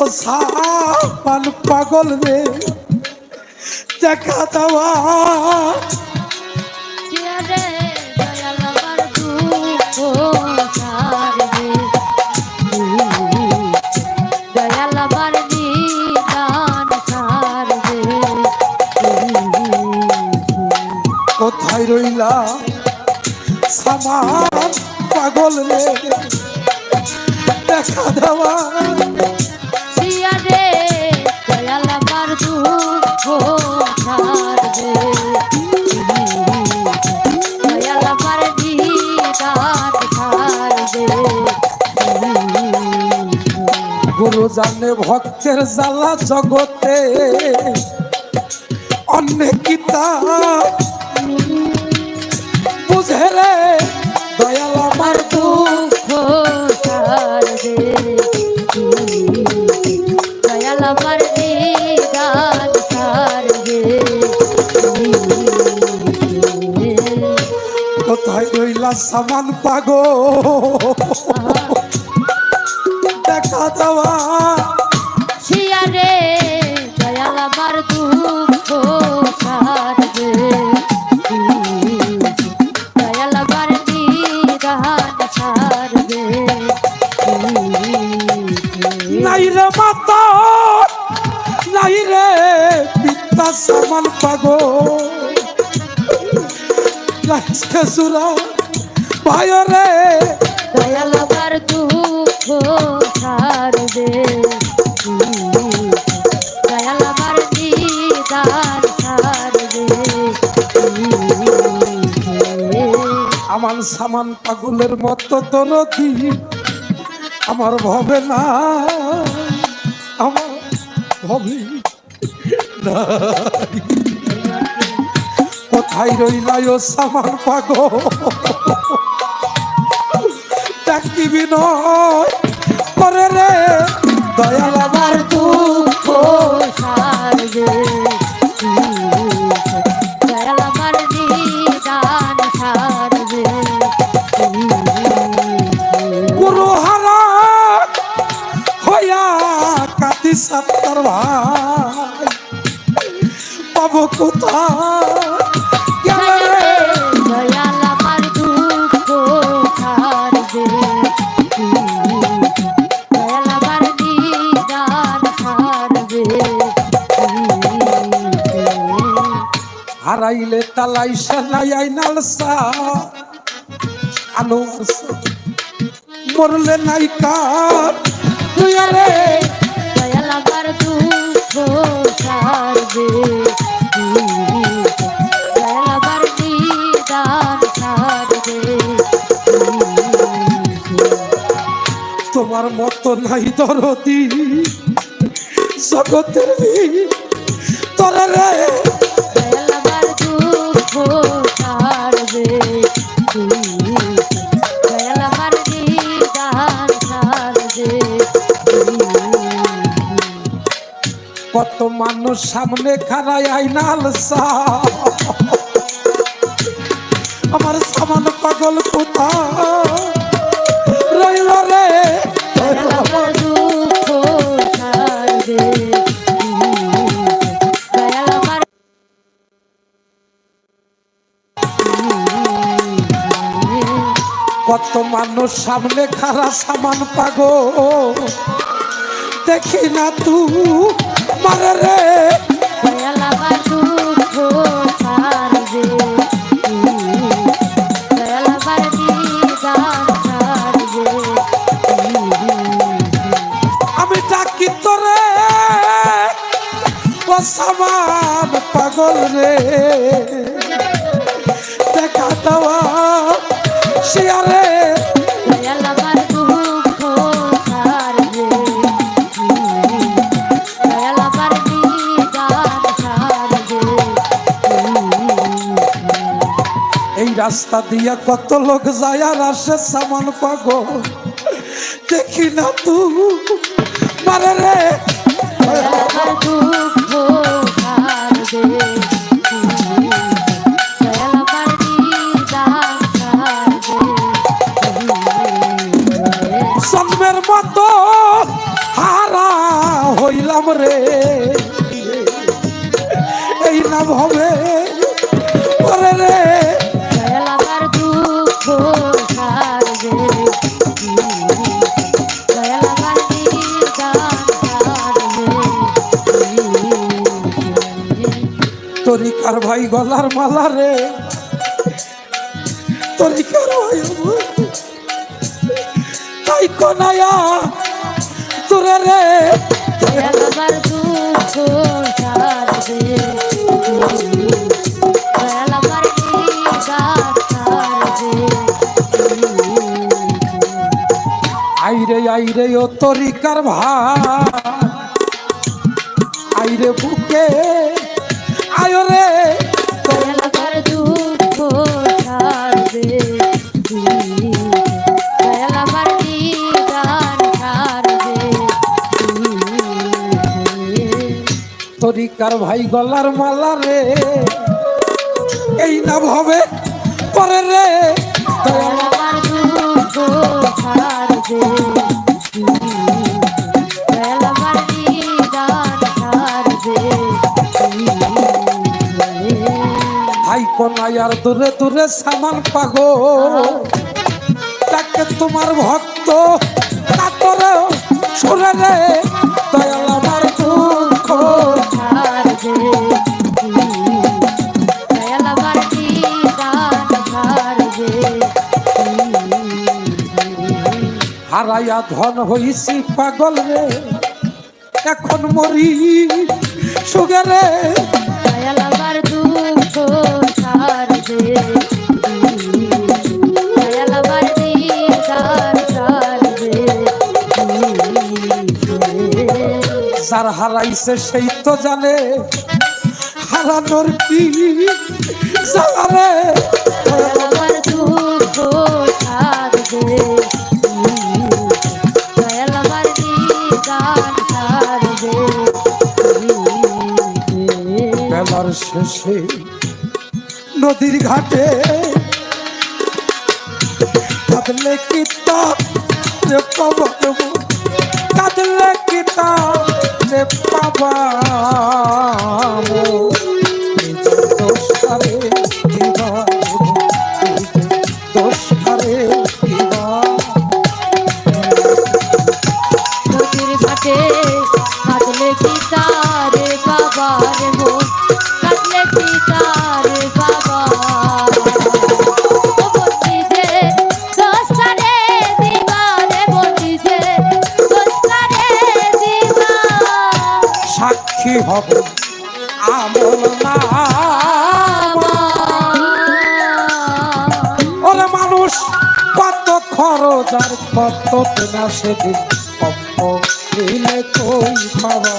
ও সামান পাগল রে, দেখা দেওয়া চিয়ারে দয়াল আমার দুঃখ সারবে, দয়াল আমার নিদান সারবে। কোথায় রইলা সামান পাগল রে, দেখা দেওয়া চিয়ারে দয়াল আমার দুঃখ সারবে, দয়াল আমার নিদান সারবে। গুরু জানে ভক্তের জ্বালা জগতে অনেক কিতাব বুঝে রে, দয়াল আমার দুঃখ সারবে, দয়াল আমার নিদান সারবে। কোথায় রইলা সামান পাগো দেখা দেওয়া, চিয়ারে দয়াল আমার দুঃখ সারবে, দয়াল আমার নিদান সারবে। মাতা নাই রে পিতা সামান পাগো খেসুরা ভাই রে দয়াল আমার দুঃখ ছাড়বে দয়াল আমার নিদান ছাড়বে আমার সামান পাগলের মতো দরদি আমার ভবে না আমার ভবে নাই। কোথায় রইলাই ও সামান পাগল ডাকি বিনয় করে রে দয়াল আমার দুঃখ ছাড়বে দয়াল আমার নিদান ছাড়বে গুরু হারা হইয়া কাতি সত্তর ভাই পাবো কোথায় গেল রে দয়াল আমার দুঃখ ছাড়বে দয়াল আমার নিদান ছাড়বে হারাইলে তালাই সেনাই আইনাল সা আলো মরলে নাই কার তুই রে দয়াল আমার দুঃখ ছাড়বে দয়াল আমার নিদান ছাড়বে তোমার মতো নাই দরদি জগতের তোরা রে দয়াল আমার দুঃখ ছাড়বে দয়াল আমার নিদান ছাড়বে কত মানুষ সামনে খাড়াই আইনাল সা আমার সামান পাগল কোথায় রইল রে দয়াল আমার দুঃখ ছাড়বে দয়াল আমার কত মানুষ সামনে খাড়া সামান পাগল দেখি না তু মারে রে দয়াল আমার দুঃখ ছাড়বে দয়াল আমার নিদান ছাড়বে আমি ডাকি তোরে ও সামান পাগল রে দেখা দেওয়া শিয়ারে দয়াল আমার দুঃখ ছাড়বে দয়াল আমার নিদান ছাড়বে এই রাস্তা দিয়া কত লোক যায় আর আসে সামান পাগল দেখি না তু মারে রে দয়াল আমার দুঃখ ছাড়বে দয়াল আমার নিদান ছাড়বে জন্মের মতো হারা হইলাম রে এই নাম হবে করে রে দয়াল আমার দুঃখ ছাড়বে দয়াল আমার নিদান ছাড়বে তরিকার ভাই গলার মালা রে তরিকার ভাই আমার। তাই কোনায়া তোরে রে দয়াল আমার দুঃখ ছাড়বে দয়াল আমার নিদান ছাড়বে আইরে ও তরিকার ভাই আইরে বুকে আয় রে দয়াল আমার দুঃখ ছাড়বে দয়াল আমার নিদান ছাড়বে তরিকার ভাই গলার মালা রে এই নাম হবে পরে রে দয়াল আমার দুঃখ ছাড়বে দয়াল আমার নিদান ছাড়বে ভাই কোনায় আর দূরে দূরে সামান পাগো তাকে তোমার ভক্ত কাতরে সুরে রে ধন হইছি পাগল রে এখন মরি সুগে রে দয়াল আমার দুঃখ ছাড়বে দয়াল আমার দিদার ছাড়বে যার হারাইছে সেই তো জানে হারানোর কি জানে দয়াল আমার দুঃখ ছাড়বে দয়াল আমার দিদার ছাড়বে বেলার শেষে নদীর ঘাটে কাঁদলে কি রে পাবা কাঁদলে কি রে পাবা নিজের দোষ করে দিবা দোষ করে দিবা নদীর ঘাটে কাঁদলে কি তারে বাবা রে মন কাঁদলে কি তারে বাবা ও বন্দি যে দোস্তারে দিবা রে বন্দি যে দোস্তারে দিবা সাক্ষী হবে আমল না ওরে মানুষ কত খরচ আর কত না সেদিন কত দিলে কই পাবা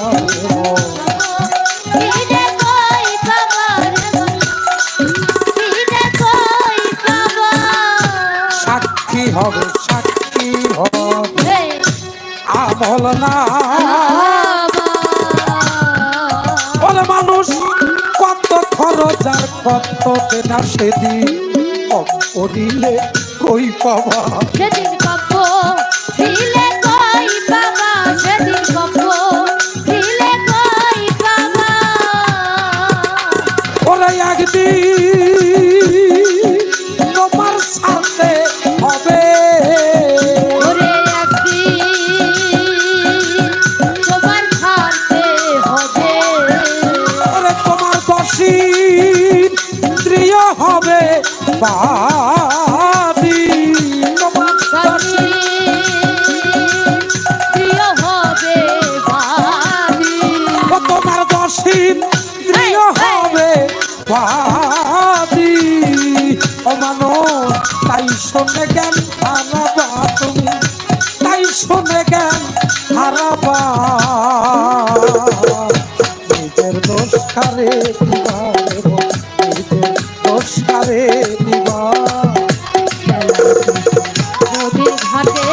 দিনে কই বাবা রে মন দিনে কই বাবা সাক্ষী হবে হে আমল না বাবা ওরে মানুষ কত খরচ আর কত না সেদিন করিলে কই পাবা সেদিন কপ দিলে কই বাবা সেদিন কপ দিলে কই বাবা ওরে একদিন তোমার সাথে হবে ওরে একদিন তোমার ছাড়তে হবে ওরে তোমার দোষী প্রিয় হবে বাদী তোমার দোষী প্রিয় হবে বাড়ি ও তোমার দোষী প্রিয় হবে বাদী ও মানো তাই শুনে জ্ঞান হারাবা তুমি তাই শুনে জ্ঞান হারাবা নিজের দোষ কারে দিবা নিজের দোষ কারে দিবা নদীর ঘাটে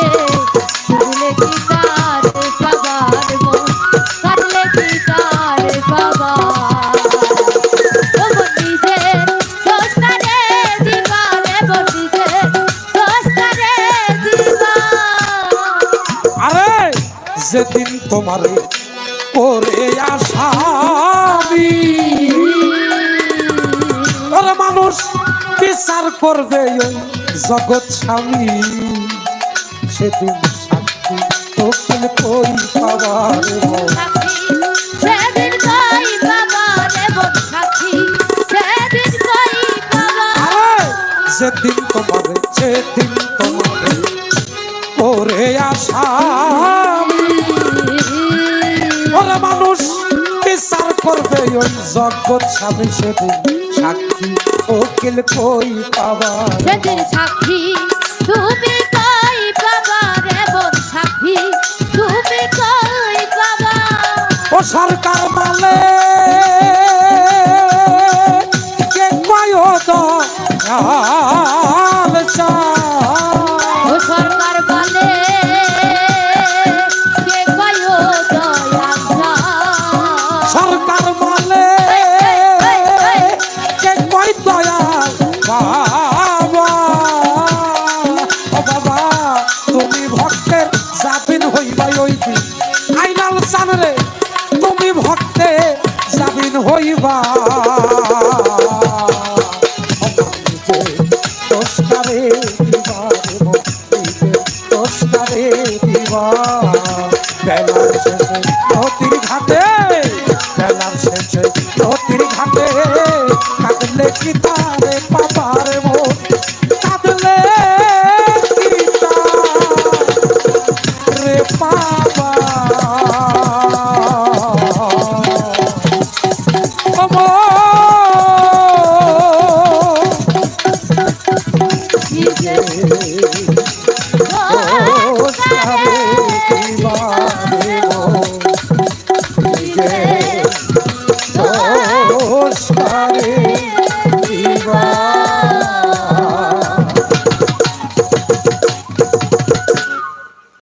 শুনলে কি তারে বাবার মন কাটলে কি তারে বাবা ও বন্দি যে দোস্তারে দিবা রে বন্দি যে দোস্তারে দিবা আরে যেদিন তোমার করে আসামি ওরে মানুষ বিচার করবে ওই জগৎ স্বামী সেদিন সাক্ষী তোকিল কই পাবার সাক্ষী সেদিন কই বাবা রে বন সাক্ষী সেদিন কই বাবা যেদিন তোমার করে আসামি ওরে মানুষ বিচার করবে ওই জগৎ স্বামী সেদিন সাক্ষী ওকিল কই পাবার সেদিন সাক্ষী তুমি কই বাবা রে বন সাক্ষী তুমি কই বাবা ও সরকার মালে কে কয় দয়াল চা ও সরকার বলে কে কয় দয়া সরকার মালে কে কয় দয়াল বাবা ও বাবা তুমি ভক্তের জাবিন হইবা ওই দিন আইনাল চান রে তুমি ভক্তে জাবিন হইবা দোষকারে দিবা দোষকারে দিবা বেলার শেষে